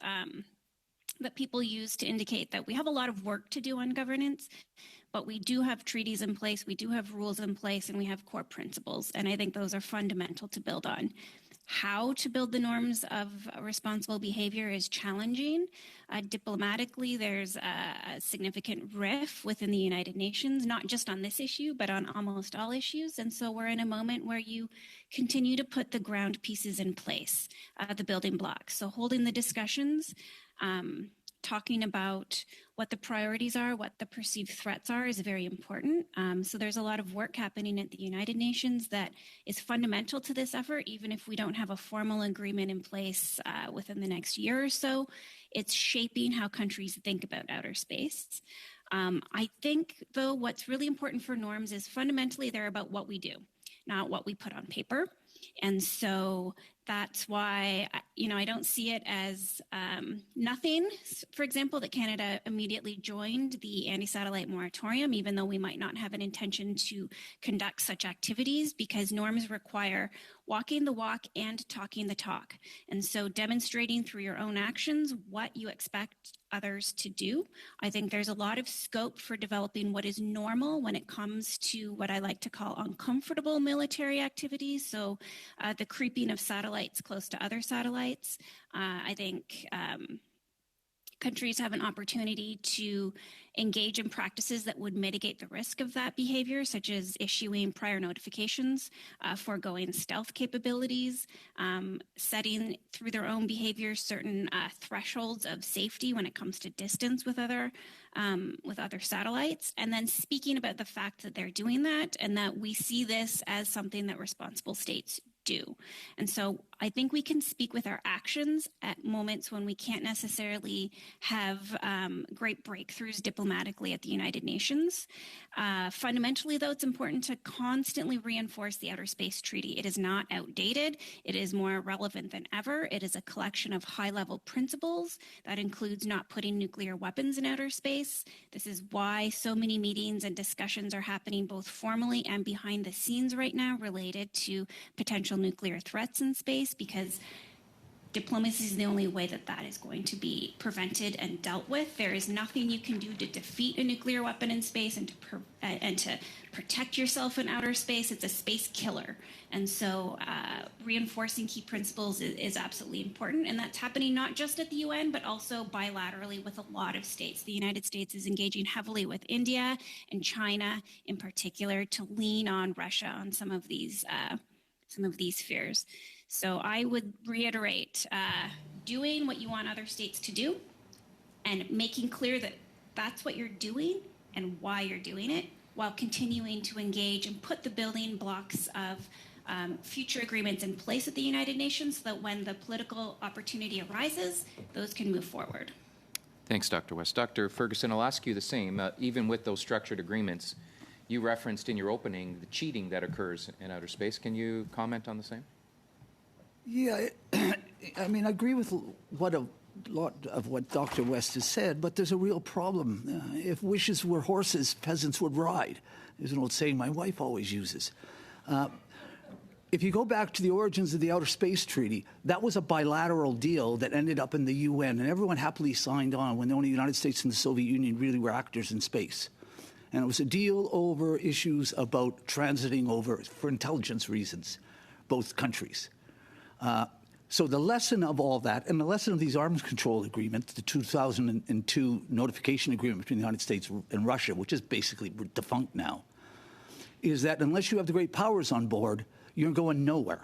that people use to indicate that we have a lot of work to do on governance, but we do have treaties in place, we do have rules in place, and we have core principles. And I think those are fundamental to build on. How to build the norms of responsible behavior is challenging. Diplomatically, there's a significant rift within the United Nations, not just on this issue, but on almost all issues. And so we're in a moment where you continue to put the ground pieces in place, the building blocks. So holding the discussions, talking about what the priorities are, what the perceived threats are is very important. So there's a lot of work happening at the United Nations that is fundamental to this effort, even if we don't have a formal agreement in place within the next year or so. It's shaping how countries think about outer space. I think, though, what's really important for norms is fundamentally they're about what we do, not what we put on paper. And so that's why, I don't see it as nothing, for example, that Canada immediately joined the anti-satellite moratorium, even though we might not have an intention to conduct such activities, because norms require walking the walk and talking the talk. And so demonstrating through your own actions what you expect others to do. I think there's a lot of scope for developing what is normal when it comes to what I like to call uncomfortable military activities. So the creeping of satellites close to other satellites. I think countries have an opportunity to engage in practices that would mitigate the risk of that behavior, such as issuing prior notifications, foregoing stealth capabilities, setting through their own behavior certain thresholds of safety when it comes to distance with other satellites, and then speaking about the fact that they're doing that and that we see this as something that responsible states do. And so I think we can speak with our actions at moments when we can't necessarily have great breakthroughs diplomatically at the United Nations. Fundamentally, though, it's important to constantly reinforce the Outer Space Treaty. It is not outdated. It is more relevant than ever. It is a collection of high-level principles that includes not putting nuclear weapons in outer space. This is why so many meetings and discussions are happening both formally and behind the scenes right now related to potential nuclear threats in space, because diplomacy is the only way that that is going to be prevented and dealt with. There is nothing you can do to defeat a nuclear weapon in space and to protect yourself in outer space. It's a space killer. And so reinforcing key principles is absolutely important. And that's happening not just at the UN, but also bilaterally with a lot of states. The United States is engaging heavily with India and China in particular to lean on Russia on some of these fears. So I would reiterate, doing what you want other states to do and making clear that that's what you're doing and why you're doing it, while continuing to engage and put the building blocks of future agreements in place at the United Nations so that when the political opportunity arises, those can move forward. Thanks, Dr. West. Dr. Ferguson, I'll ask you the same. Even with those structured agreements, you referenced in your opening the cheating that occurs in outer space. Can you comment on the same? Yeah, I mean, I agree with a lot of what Dr. West has said, but there's a real problem. If wishes were horses, peasants would ride. There's an old saying my wife always uses. if you go back to the origins of the Outer Space Treaty, that was a bilateral deal that ended up in the UN, and everyone happily signed on when only the United States and the Soviet Union really were actors in space. And it was a deal over issues about transiting over, for intelligence reasons, both countries. So the lesson of all that, and the lesson of these arms control agreements, the 2002 notification agreement between the United States and Russia, which is basically defunct now, is that unless you have the great powers on board, you're going nowhere.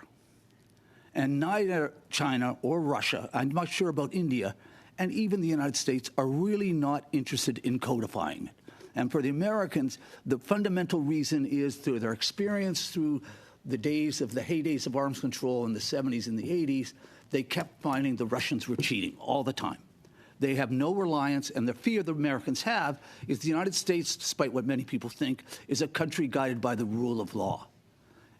And neither China or Russia, I'm not sure about India, and even the United States are really not interested in codifying it. And for the Americans, the fundamental reason is through their experience through the days of the heydays of arms control in the 70s and the 80s, they kept finding the Russians were cheating all the time. They have no reliance, and the fear the Americans have is the United States, despite what many people think, is a country guided by the rule of law.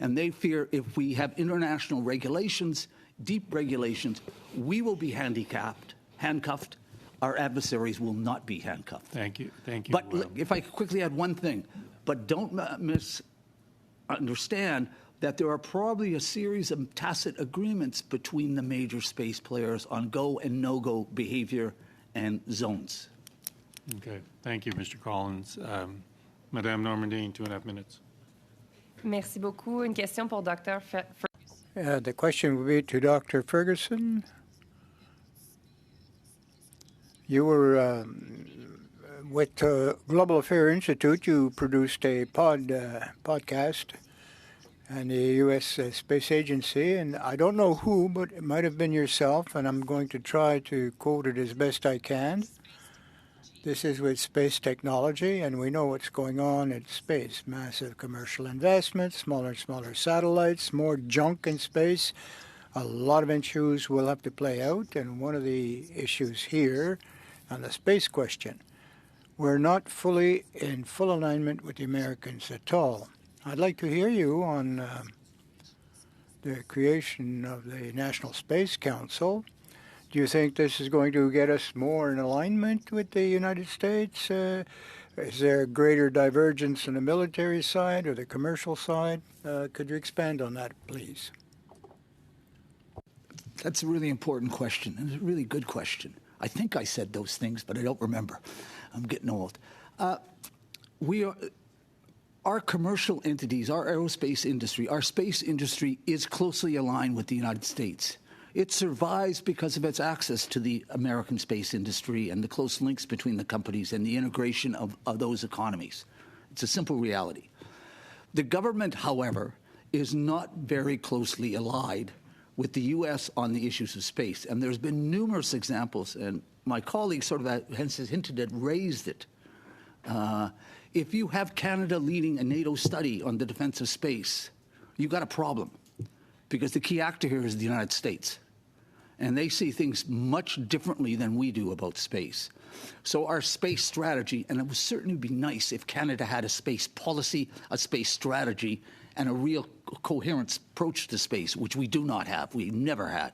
And they fear if we have international regulations, deep regulations, we will be handcuffed. Our adversaries will not be handcuffed. Thank you. Thank you. But if I could quickly add one thing, but don't misunderstand that there are probably a series of tacit agreements between the major space players on go and no-go behavior and zones. Okay. Thank you, Mr. Collins. Madame Normandin, 2.5 minutes. Merci beaucoup. Une question pour Dr. Ferguson. The question would be to Dr. Ferguson. You were with Global Affairs Institute. You produced a podcast and the U.S. Space Agency, and I don't know who, but it might have been yourself, and I'm going to try to quote it as best I can. This is with space technology, and we know what's going on in space. Massive commercial investments, smaller and smaller satellites, more junk in space. A lot of issues will have to play out, and one of the issues here on the space question, we're not fully in full alignment with the Americans at all. I'd like to hear you on the creation of the National Space Council. Do you think this is going to get us more in alignment with the United States? Is there greater divergence on the military side or the commercial side? Could you expand on that, please? That's a really important question, and it's a really good question. I think I said those things, but I don't remember. I'm getting old. Our commercial entities, our aerospace industry, our space industry is closely aligned with the United States. It survives because of its access to the American space industry and the close links between the companies and the integration of those economies. It's a simple reality. The government, however, is not very closely allied with the U.S. on the issues of space. And there's been numerous examples, and my colleague sort of hinted at, raised it. If you have Canada leading a NATO study on the defense of space, you've got a problem, because the key actor here is the United States. And they see things much differently than we do about space. So our space strategy, and it would certainly be nice if Canada had a space policy, a space strategy, and a real coherent approach to space, which we do not have. We never had.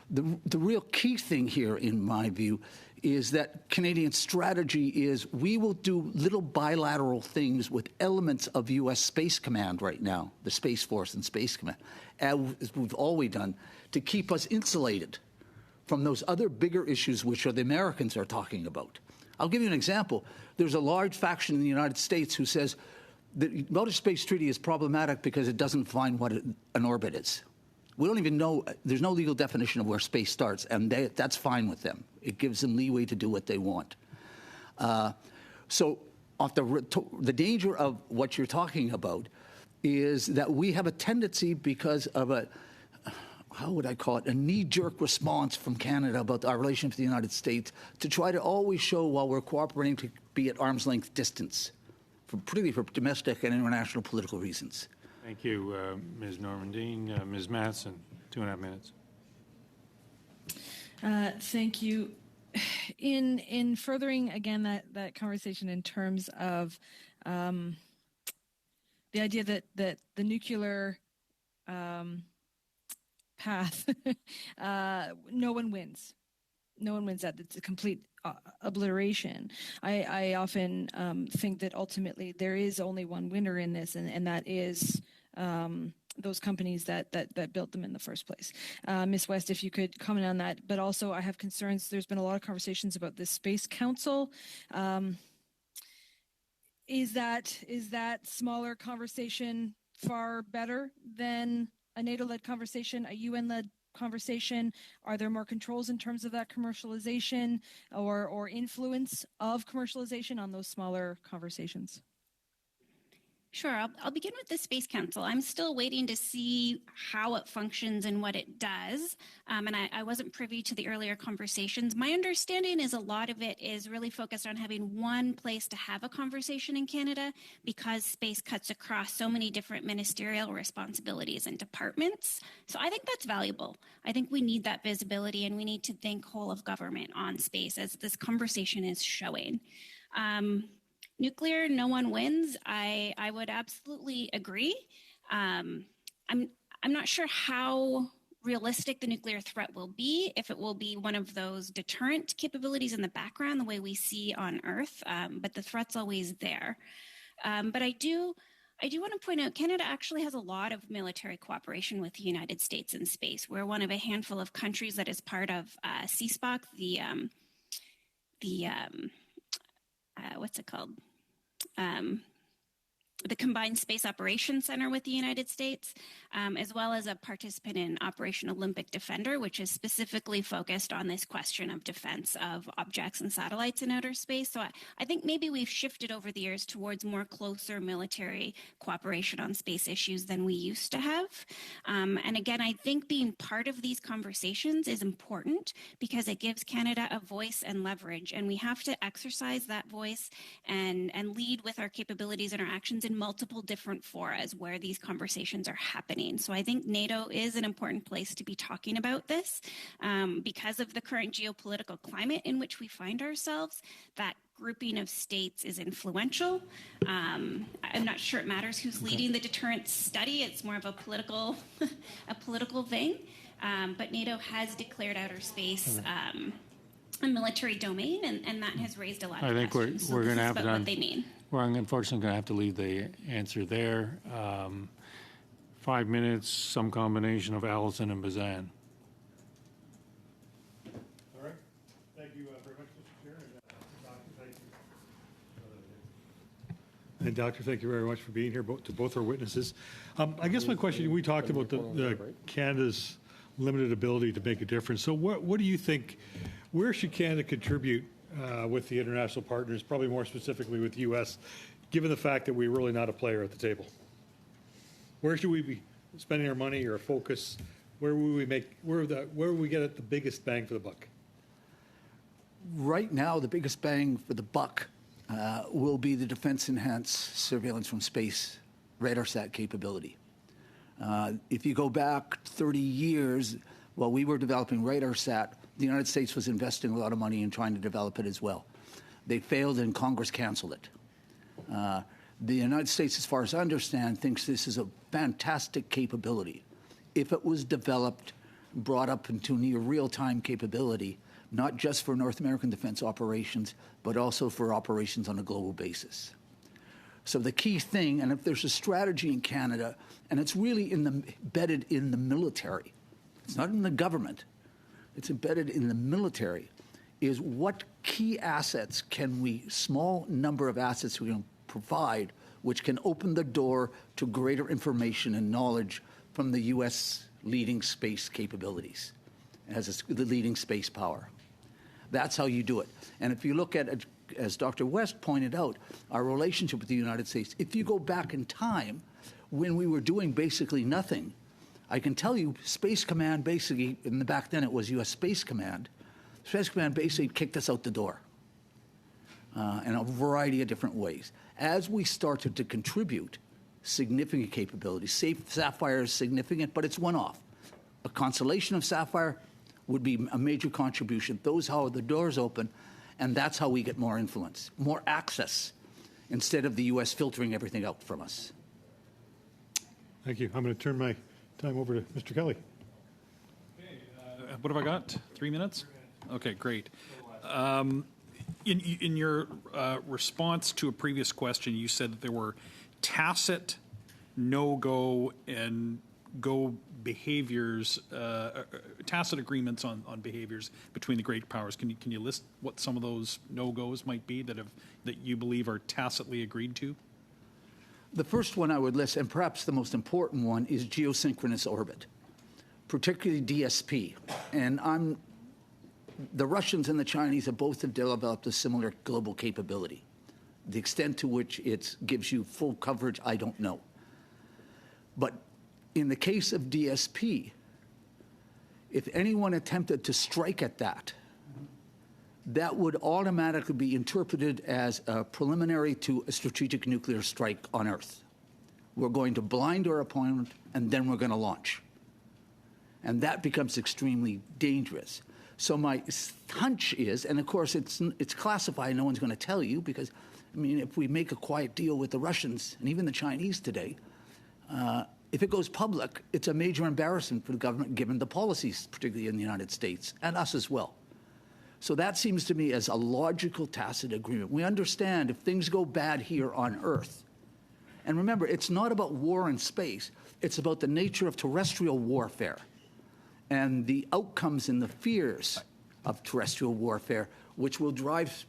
The real key thing here, in my view, is that Canadian strategy is we will do little bilateral things with elements of U.S. Space Command right now, the Space Force and Space Command, as we've always done, to keep us insulated from those other bigger issues which the Americans are talking about. I'll give you an example. There's a large faction in the United States who says the Outer Space Treaty is problematic because it doesn't define what an orbit is. We don't even know, there's no legal definition of where space starts, and that's fine with them. It gives them leeway to do what they want. So the danger of what you're talking about is that we have a tendency, because of how would I call it, a knee-jerk response from Canada about our relationship with the United States, to try to always show while we're cooperating to be at arm's length distance, particularly for domestic and international political reasons. Thank you, Ms. Normandin. Ms. Matson, 2.5 minutes. Thank you. In furthering, again, that conversation in terms of the idea that the nuclear path, no one wins. No one wins that. It's a complete obliteration. I often think that ultimately there is only one winner in this, and that is those companies that built them in the first place. Ms. West, if you could comment on that. But also, I have concerns. There's been a lot of conversations about this Space Council. Is that smaller conversation far better than a NATO-led conversation, a UN-led conversation? Are there more controls in terms of that commercialization or influence of commercialization on those smaller conversations? Sure. I'll begin with the Space Council. I'm still waiting to see how it functions and what it does. And I wasn't privy to the earlier conversations. My understanding is a lot of it is really focused on having one place to have a conversation in Canada because space cuts across so many different ministerial responsibilities and departments. So I think that's valuable. I think we need that visibility and we need to think whole of government on space as this conversation is showing. Nuclear, no one wins. I would absolutely agree. I'm not sure how realistic the nuclear threat will be, if it will be one of those deterrent capabilities in the background, the way we see on Earth, but the threat's always there. But I do want to point out Canada actually has a lot of military cooperation with the United States in space. We're one of a handful of countries that is part of CSPOC, what's it called? The Combined Space Operations Center with the United States, as well as a participant in Operation Olympic Defender, which is specifically focused on this question of defense of objects and satellites in outer space. So I think maybe we've shifted over the years towards more closer military cooperation on space issues than we used to have. And again, I think being part of these conversations is important because it gives Canada a voice and leverage, and we have to exercise that voice and lead with our capabilities and our actions in multiple different forums where these conversations are happening. So I think NATO is an important place to be talking about this because of the current geopolitical climate in which we find ourselves. That grouping of states is influential. I'm not sure it matters who's leading the deterrence study. It's more of a political thing. But NATO has declared outer space a military domain, and that has raised a lot of questions. We're going to have what they mean. We're unfortunately going to have to leave the answer there. 5 minutes, some combination of Allison and Bazan. All right. Thank you very much, Mr. Chair. And Doctor, thank you very much for being here, to both our witnesses. I guess my question, we talked about the Canada's limited ability to make a difference. So what do you think, where should Canada contribute with the international partners, probably more specifically with the U.S., given the fact that we're really not a player at the table? Where should we be spending our money or focus? Where will we get the biggest bang for the buck? Right now, the biggest bang for the buck will be the defense-enhanced surveillance from space RadarSat capability. If you go back 30 years, while we were developing RadarSat, the United States was investing a lot of money in trying to develop it as well. They failed and Congress canceled it. The United States, as far as I understand, thinks this is a fantastic capability. If it was developed, brought up into near real-time capability, not just for North American defense operations, but also for operations on a global basis. So the key thing, and if there's a strategy in Canada, and it's really embedded in the military, it's not in the government, it's embedded in the military, is what key assets small number of assets we can provide, which can open the door to greater information and knowledge from the U.S. leading space capabilities as the leading space power. That's how you do it. And if you look at, as Dr. West pointed out, our relationship with the United States, if you go back in time, when we were doing basically nothing, I can tell you Space Command basically, back then it was U.S. Space Command, Space Command basically kicked us out the door in a variety of different ways. As we started to contribute significant capabilities, Sapphire is significant, but it's one-off. A constellation of Sapphire would be a major contribution. Those how the doors open, and that's how we get more influence, more access, instead of the U.S. filtering everything out from us. Thank you. I'm going to turn my time over to Mr. Kelly. Okay, what have I got? 3 minutes? Okay, great. In your response to a previous question, you said that there were tacit no-go and go behaviors, tacit agreements on behaviors between the great powers. Can you list what some of those no-goes might be that you believe are tacitly agreed to? The first one I would list, and perhaps the most important one, is geosynchronous orbit, particularly DSP. And the Russians and the Chinese have both developed a similar global capability. The extent to which it gives you full coverage, I don't know. But in the case of DSP, if anyone attempted to strike at that, that would automatically be interpreted as a preliminary to a strategic nuclear strike on Earth. We're going to blind our opponent, and then we're going to launch. And that becomes extremely dangerous. So my hunch is, and of course it's classified, no one's going to tell you, because, I mean, if we make a quiet deal with the Russians and even the Chinese today, if it goes public, it's a major embarrassment for the government, given the policies, particularly in the United States, and us as well. So that seems to me as a logical tacit agreement. We understand if things go bad here on Earth, and remember, it's not about war in space, it's about the nature of terrestrial warfare and the outcomes and the fears of terrestrial warfare, which will drive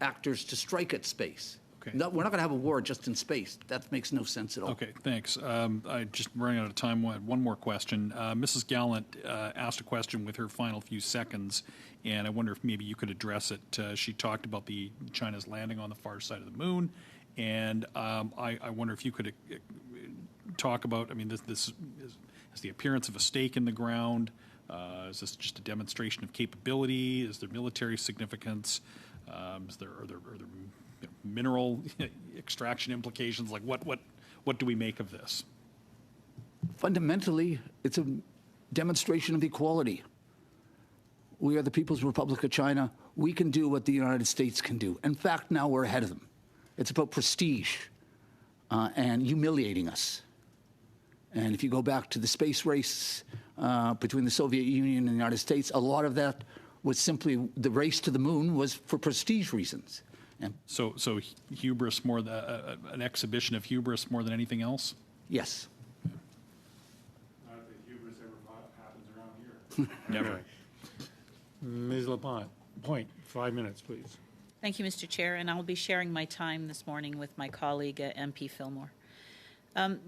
actors to strike at space. Okay. No, we're not going to have a war just in space. That makes no sense at all. Okay, thanks. I just running out of time. One more question. Mrs. Gallant asked a question with her final few seconds, and I wonder if maybe you could address it. She talked about China's landing on the far side of the moon, and I wonder if you could talk about. I mean, this is the appearance of a stake in the ground. Is this just a demonstration of capability? Is there military significance? Are there mineral extraction implications? Like what do we make of this? Fundamentally, it's a demonstration of equality. We are the People's Republic of China. We can do what the United States can do. In fact, now we're ahead of them. It's about prestige and humiliating us. And if you go back to the space race between the Soviet Union and the United States, a lot of that was simply the race to the moon was for prestige reasons. And so hubris an exhibition of hubris more than anything else? Yes. Not that hubris ever happens around here. Never. Ms. LaPointe, 5 minutes, please. Thank you, Mr. Chair, and I'll be sharing my time this morning with my colleague, MP Fillmore.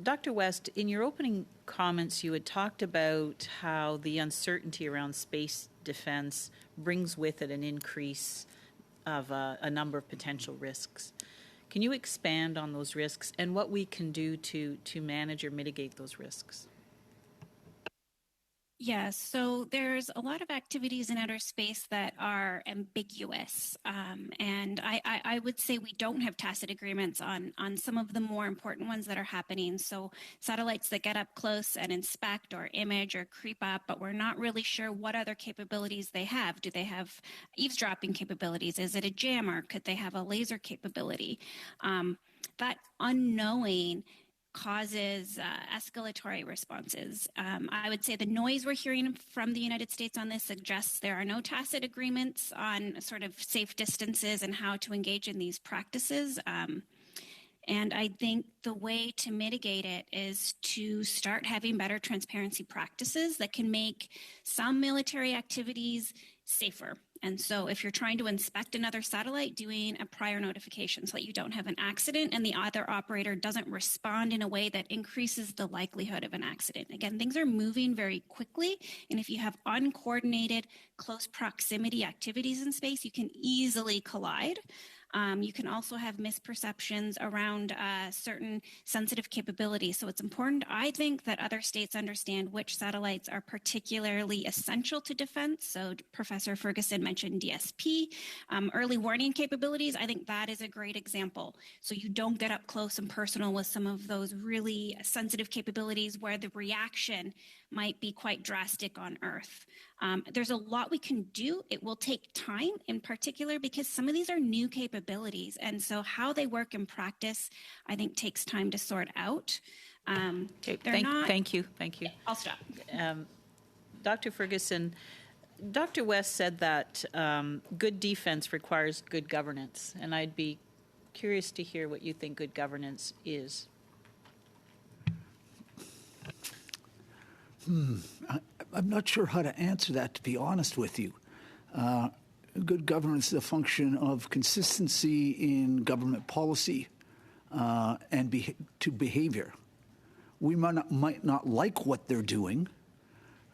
Dr. West, in your opening comments, you had talked about how the uncertainty around space defense brings with it an increase of a number of potential risks. Can you expand on those risks and what we can do to manage or mitigate those risks? Yes, so there's a lot of activities in outer space that are ambiguous, and I would say we don't have tacit agreements on some of the more important ones that are happening. So satellites that get up close and inspect or image or creep up, but we're not really sure what other capabilities they have. Do they have eavesdropping capabilities? Is it a jammer? Could they have a laser capability? That unknowing causes escalatory responses. I would say the noise we're hearing from the United States on this suggests there are no tacit agreements on sort of safe distances and how to engage in these practices. And I think the way to mitigate it is to start having better transparency practices that can make some military activities safer. And so if you're trying to inspect another satellite, doing a prior notification so that you don't have an accident and the other operator doesn't respond in a way that increases the likelihood of an accident. Again, things are moving very quickly, and if you have uncoordinated, close proximity activities in space, you can easily collide. You can also have misperceptions around certain sensitive capabilities. So it's important, I think, that other states understand which satellites are particularly essential to defense. So Professor Ferguson mentioned DSP. Early warning capabilities, I think that is a great example. So you don't get up close and personal with some of those really sensitive capabilities where the reaction might be quite drastic on Earth. There's a lot we can do. It will take time, in particular, because some of these are new capabilities. And so how they work in practice, I think, takes time to sort out. Okay, thank you. I'll stop. Dr. Ferguson, Dr. West said that good defense requires good governance, and I'd be curious to hear what you think good governance is. I'm not sure how to answer that, to be honest with you. Good governance is a function of consistency in government policy and to behavior. We might not like what they're doing,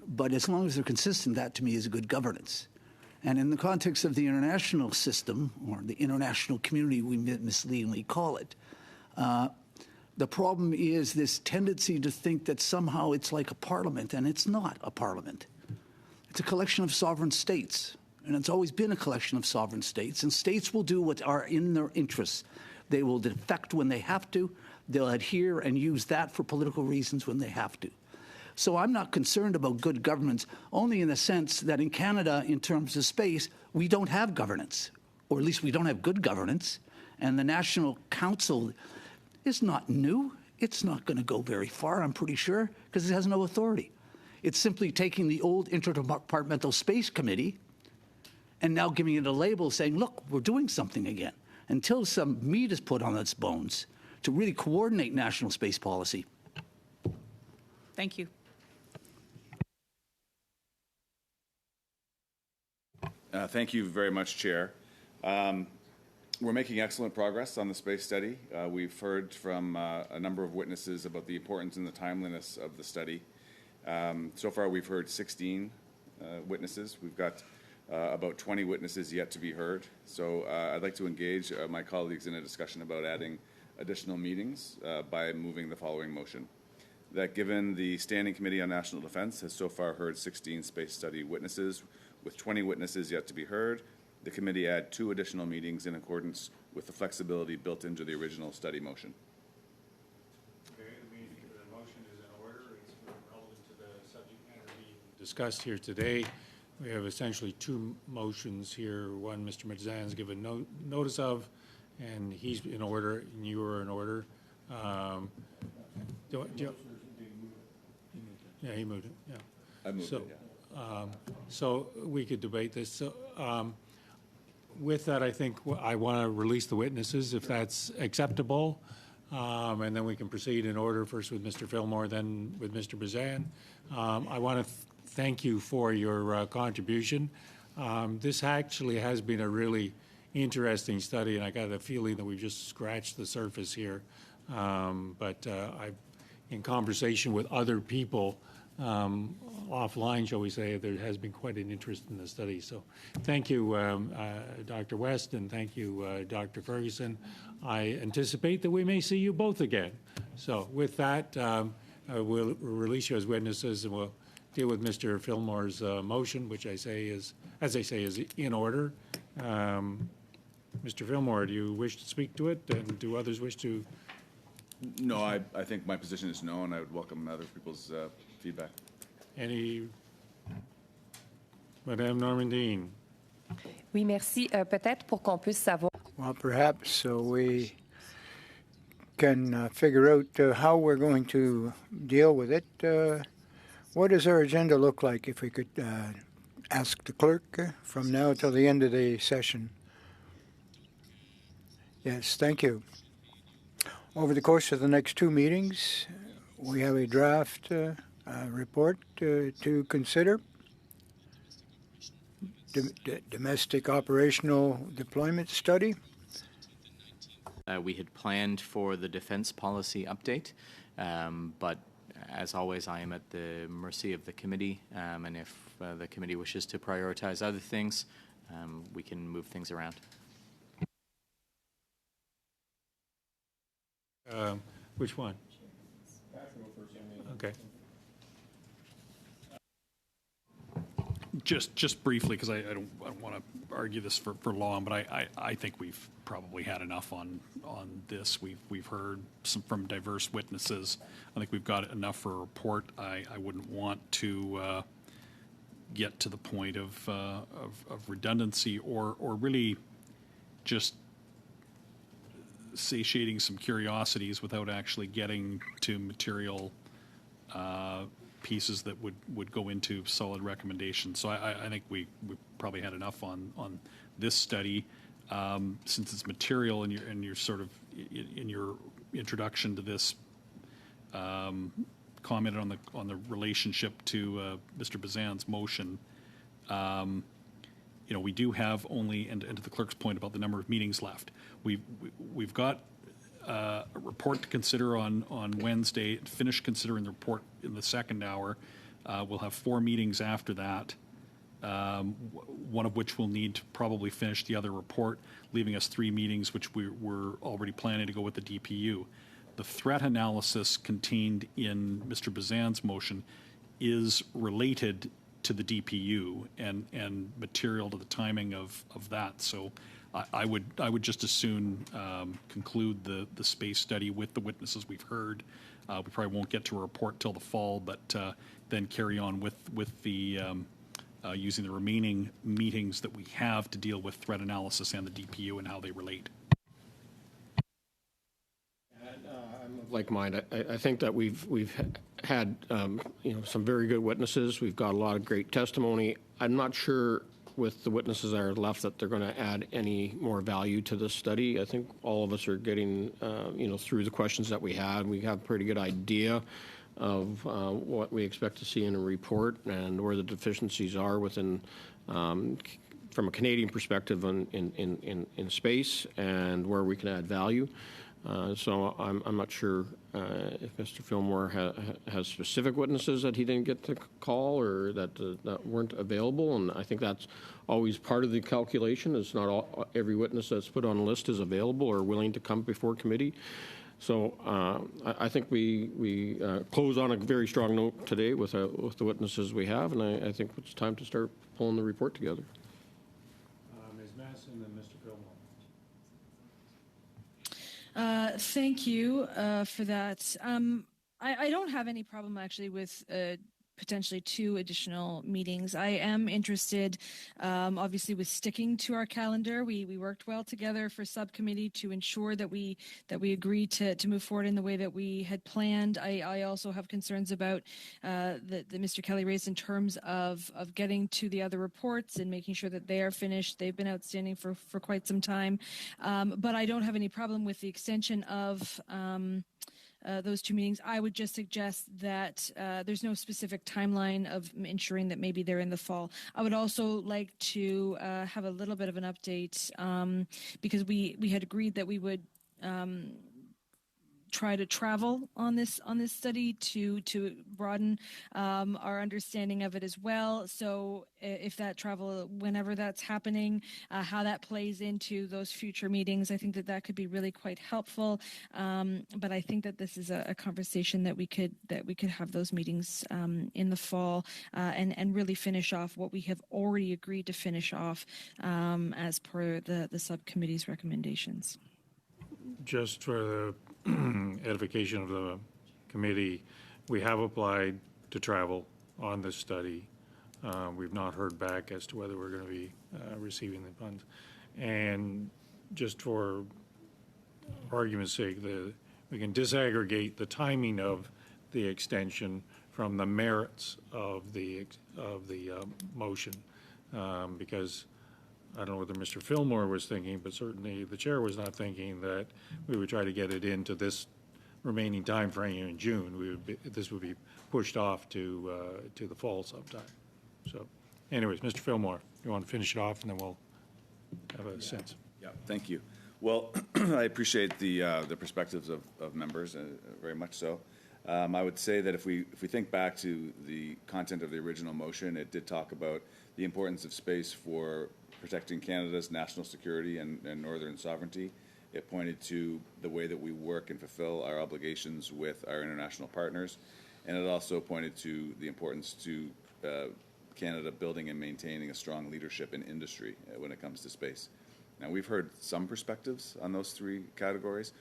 but as long as they're consistent, that to me is good governance. And in the context of the international system, or the international community we misleadingly call it, the problem is this tendency to think that somehow it's like a parliament, and it's not a parliament. It's a collection of sovereign states, and it's always been a collection of sovereign states, and states will do what are in their interests. They will defect when they have to. They'll adhere and use that for political reasons when they have to. So I'm not concerned about good governance, only in the sense that in Canada, in terms of space, we don't have governance, or at least we don't have good governance, and the National Council is not new. It's not going to go very far, I'm pretty sure, because it has no authority. It's simply taking the old Interdepartmental Space Committee and now giving it a label saying, look, we're doing something again. Until some meat is put on its bones to really coordinate national space policy. Thank you. Thank you very much, Chair. We're making excellent progress on the space study. We've heard from a number of witnesses about the importance and the timeliness of the study. So far, we've heard 16 witnesses. We've got about 20 witnesses yet to be heard. So I'd like to engage my colleagues in a discussion about adding additional meetings by moving the following motion. That given the Standing Committee on National Defense has so far heard 16 space study witnesses, with 20 witnesses yet to be heard, the committee add 2 additional meetings in accordance with the flexibility built into the original study motion. Okay, the motion is in order. It's relevant to the subject matter being discussed here today. We have essentially 2 motions here. One, Mr. Mazzan has given notice of, and he's in order, and you are in order. Yeah, he moved it. Yeah, I moved it. Yeah. So we could debate this. So, with that, I think I want to release the witnesses, if that's acceptable, and then we can proceed in order, first with Mr. Fillmore, then with Mr. Bazan. I want to thank you for your contribution. This actually has been a really interesting study, and I got a feeling that we've just scratched the surface here. But I've, in conversation with other people, offline, shall we say, there has been quite an interest in the study. So thank you, Dr. West, and thank you, Dr. Ferguson. I anticipate that we may see you both again. So with that, we'll release you as witnesses, and we'll deal with Mr. Fillmore's motion, which I say is, as I say, is in order. Mr. Fillmore, do you wish to speak to it, and do others wish to? No, I think my position is no, and I would welcome other people's feedback. Any? Madame Normandine. Oui, merci. Peut-être pour qu'on puisse savoir. Well, perhaps so we can figure out how we're going to deal with it. What does our agenda look like, if we could ask the clerk from now till the end of the session? Yes, thank you. Over the course of the next 2 meetings, we have a draft report to consider. Domestic operational deployment study. We had planned for the defense policy update, but as always, I am at the mercy of the committee, and if the committee wishes to prioritize other things, we can move things around. Which one? Okay. Just briefly, because I don't want to argue this for long, but I think we've probably had enough on this. We've heard some from diverse witnesses. I think we've got enough for a report. I wouldn't want to get to the point of redundancy or really just satiating some curiosities without actually getting to material pieces that would go into solid recommendations. So I think we probably had enough on this study. Since it's material in your sort of in your introduction to this commented on the relationship to Mr. Bazan's motion. We do have only, and to the clerk's point about the number of meetings left, we've got a report to consider on Wednesday, finish considering the report in the second hour. We'll have 4 meetings after that, one of which we'll need to probably finish the other report, leaving us 3 meetings, which we're already planning to go with the DPU. The threat analysis contained in Mr. Bazan's motion is related to the DPU and material to the timing of that. So I would just as soon conclude the space study with the witnesses we've heard. We probably won't get to a report till the fall, but then carry on with the using the remaining meetings that we have to deal with threat analysis and the DPU and how they relate. Like mine, I think that we've had some very good witnesses. We've got a lot of great testimony. I'm not sure with the witnesses that are left that they're going to add any more value to this study. I think all of us are getting through the questions that we had. We have a pretty good idea of what we expect to see in a report and where the deficiencies are within from a Canadian perspective in space and where we can add value. So I'm not sure if Mr. Fillmore has specific witnesses that he didn't get to call or that weren't available, and I think that's always part of the calculation. It's not every witness that's put on a list is available or willing to come before committee. So I think we close on a very strong note today with the witnesses we have, and I think it's time to start pulling the report together. Ms. Mass and then Mr. Fillmore. Thank you for that. I don't have any problem actually with potentially 2 additional meetings. I am interested, obviously, with sticking to our calendar. We worked well together for subcommittee to ensure that we agreed to move forward in the way that we had planned. I also have concerns about that Mr. Kelly raised in terms of getting to the other reports and making sure that they are finished. They've been outstanding for quite some time, but I don't have any problem with the extension of those 2 meetings. I would just suggest that there's no specific timeline of ensuring that maybe they're in the fall. I would also like to have a little bit of an update because we had agreed that we would try to travel on this study to broaden our understanding of it as well. So if that travel, whenever that's happening, how that plays into those future meetings, I think that could be really quite helpful. But I think that this is a conversation that we could have those meetings in the fall and really finish off what we have already agreed to finish off as per the subcommittee's recommendations. Just for the edification of the committee, we have applied to travel on this study. We've not heard back as to whether we're going to be receiving the funds. And just for argument's sake, we can disaggregate the timing of the extension from the merits of the motion, because I don't know whether Mr. Fillmore was thinking, but certainly the chair was not thinking that we would try to get it into this remaining time frame in June. This would be pushed off to the fall sometime. So, anyways, Mr. Fillmore, you want to finish it off, and then we'll have a sense. Yeah, thank you. Well, I appreciate the perspectives of members, very much so. I would say that if we think back to the content of the original motion, it did talk about the importance of space for protecting Canada's national security and northern sovereignty. It pointed to the way that we work and fulfill our obligations with our international partners, and it also pointed to the importance to Canada building and maintaining a strong leadership in industry when it comes to space. Now, we've heard some perspectives on those 3 categories.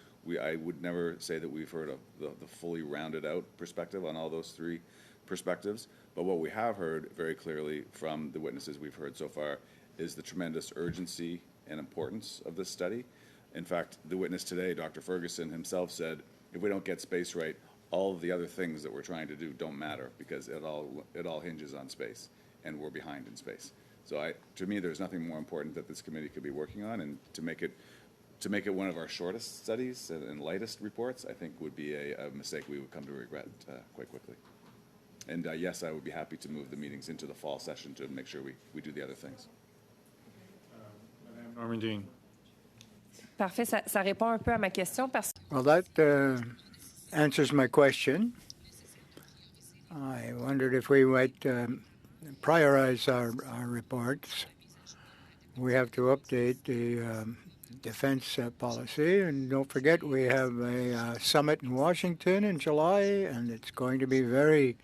I would never say that we've heard the fully rounded out perspective on all those 3 perspectives, but what we have heard very clearly from the witnesses we've heard so far is the tremendous urgency and importance of this study. In fact, the witness today, Dr. Ferguson himself, said, if we don't get space right, all of the other things that we're trying to do don't matter because it all hinges on space, and we're behind in space. So to me, there's nothing more important that this committee could be working on, and to make it to make it one of our shortest studies and lightest reports, I think would be a mistake we would come to regret quite quickly. And yes, I would be happy to move the meetings into the fall session to make sure we do the other things. Madame Normandin. Parfait, ça répond un peu à ma question parce Well, that answers my question. I wondered if we might prioritize our reports. We have to update the defense policy, and don't forget we have a summit in Washington in July, and it's going to be very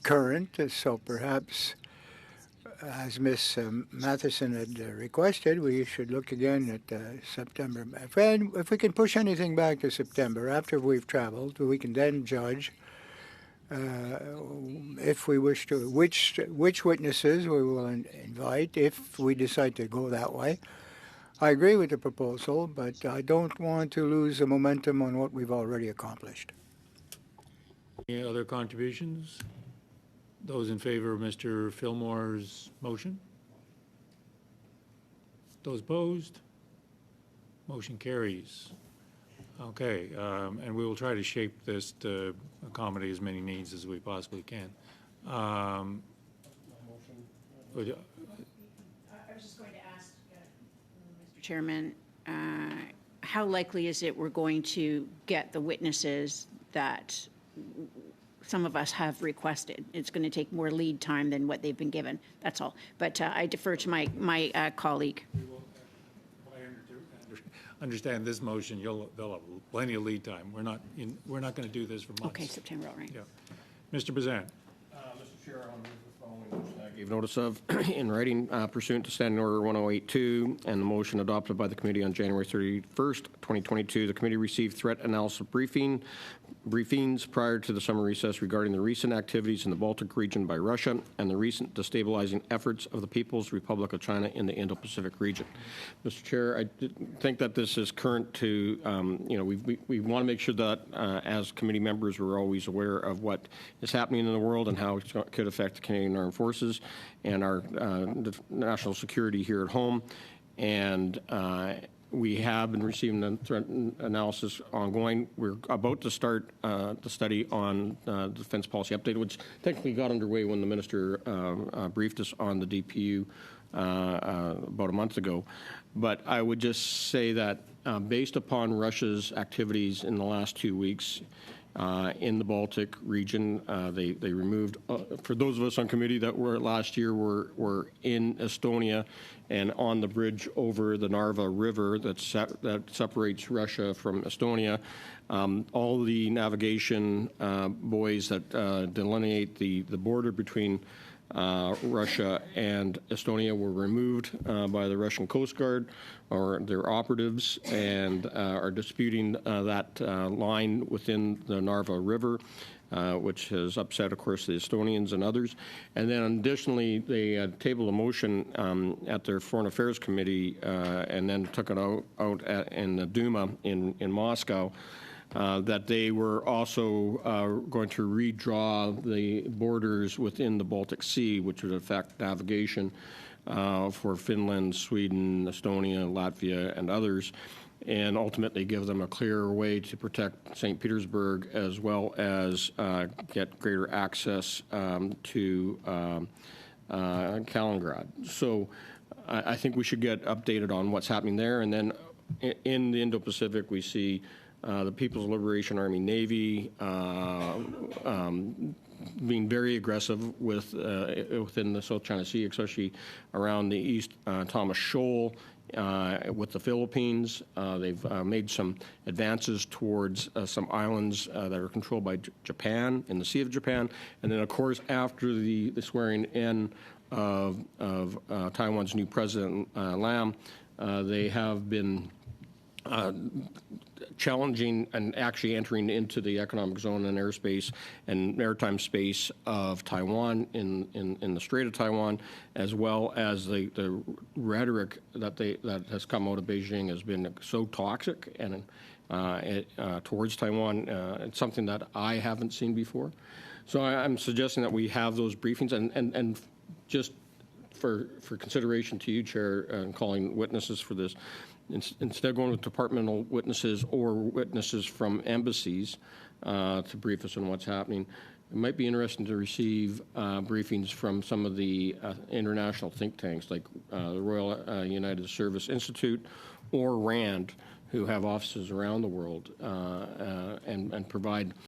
current. So perhaps, as Ms. Matheson had requested, we should look again at September. If we can push anything back to September after we've traveled, we can then judge if we wish to, which witnesses we will invite if we decide to go that way. I agree with the proposal, but I don't want to lose the momentum on what we've already accomplished. Any other contributions? Those in favor of Mr. Fillmore's motion? Those opposed? Motion carries. Okay, and we will try to shape this to accommodate as many needs as we possibly can. I was just going to ask, Mr. Chairman, how likely is it we're going to get the witnesses that some of us have requested? It's going to take more lead time than what they've been given. That's all. But I defer to my colleague. Understand this motion, they'll have plenty of lead time. We're not going to do this for months. Okay, September, all right. Yeah. Mr. Bazan. Mr. Chair, I'll move the following motion I gave notice of in writing pursuant to Standing Order 1082 and the motion adopted by the committee on January 31st, 2022. The committee received threat analysis briefings prior to the summer recess regarding the recent activities in the Baltic region by Russia and the recent destabilizing efforts of the People's Republic of China in the Indo-Pacific region. Mr. Chair, I think that this is current to, we want to make sure that as committee members we're always aware of what is happening in the world and how it could affect the Canadian Armed Forces and our national security here at home. And we have been receiving the threat analysis ongoing. We're about to start the study on the defense policy update, which technically got underway when the minister briefed us on the DPU about a month ago. But I would just say that based upon Russia's activities in the last 2 weeks in the Baltic region, they removed, for those of us on committee that were last year were in Estonia and on the bridge over the Narva River that separates Russia from Estonia. All the navigation buoys that delineate the border between Russia and Estonia were removed by the Russian Coast Guard or their operatives and are disputing that line within the Narva River, which has upset, of course, the Estonians and others. And then additionally, they tabled a motion at their Foreign Affairs Committee and then took it out in the Duma in Moscow. That they were also going to redraw the borders within the Baltic Sea, which would affect navigation for Finland, Sweden, Estonia, Latvia, and others, and ultimately give them a clearer way to protect St. Petersburg as well as get greater access to Kaliningrad. So I think we should get updated on what's happening there. And then in the Indo-Pacific, we see the People's Liberation Army Navy being very aggressive within the South China Sea, especially around the East Thomas Shoal with the Philippines. They've made some advances towards some islands that are controlled by Japan in the Sea of Japan. And then, of course, after the swearing in of Taiwan's new president, Lam, they have been challenging and actually entering into the economic zone and airspace and maritime space of Taiwan in the Strait of Taiwan, as well as the rhetoric that has come out of Beijing has been so toxic and towards Taiwan. It's something that I haven't seen before. So I'm suggesting that we have those briefings and just for consideration to you, Chair, and calling witnesses for this. instead of going with departmental witnesses or witnesses from embassies to brief us on what's happening, it might be interesting to receive briefings from some of the international think tanks like the Royal United Service Institute or RAND, who have offices around the world and provide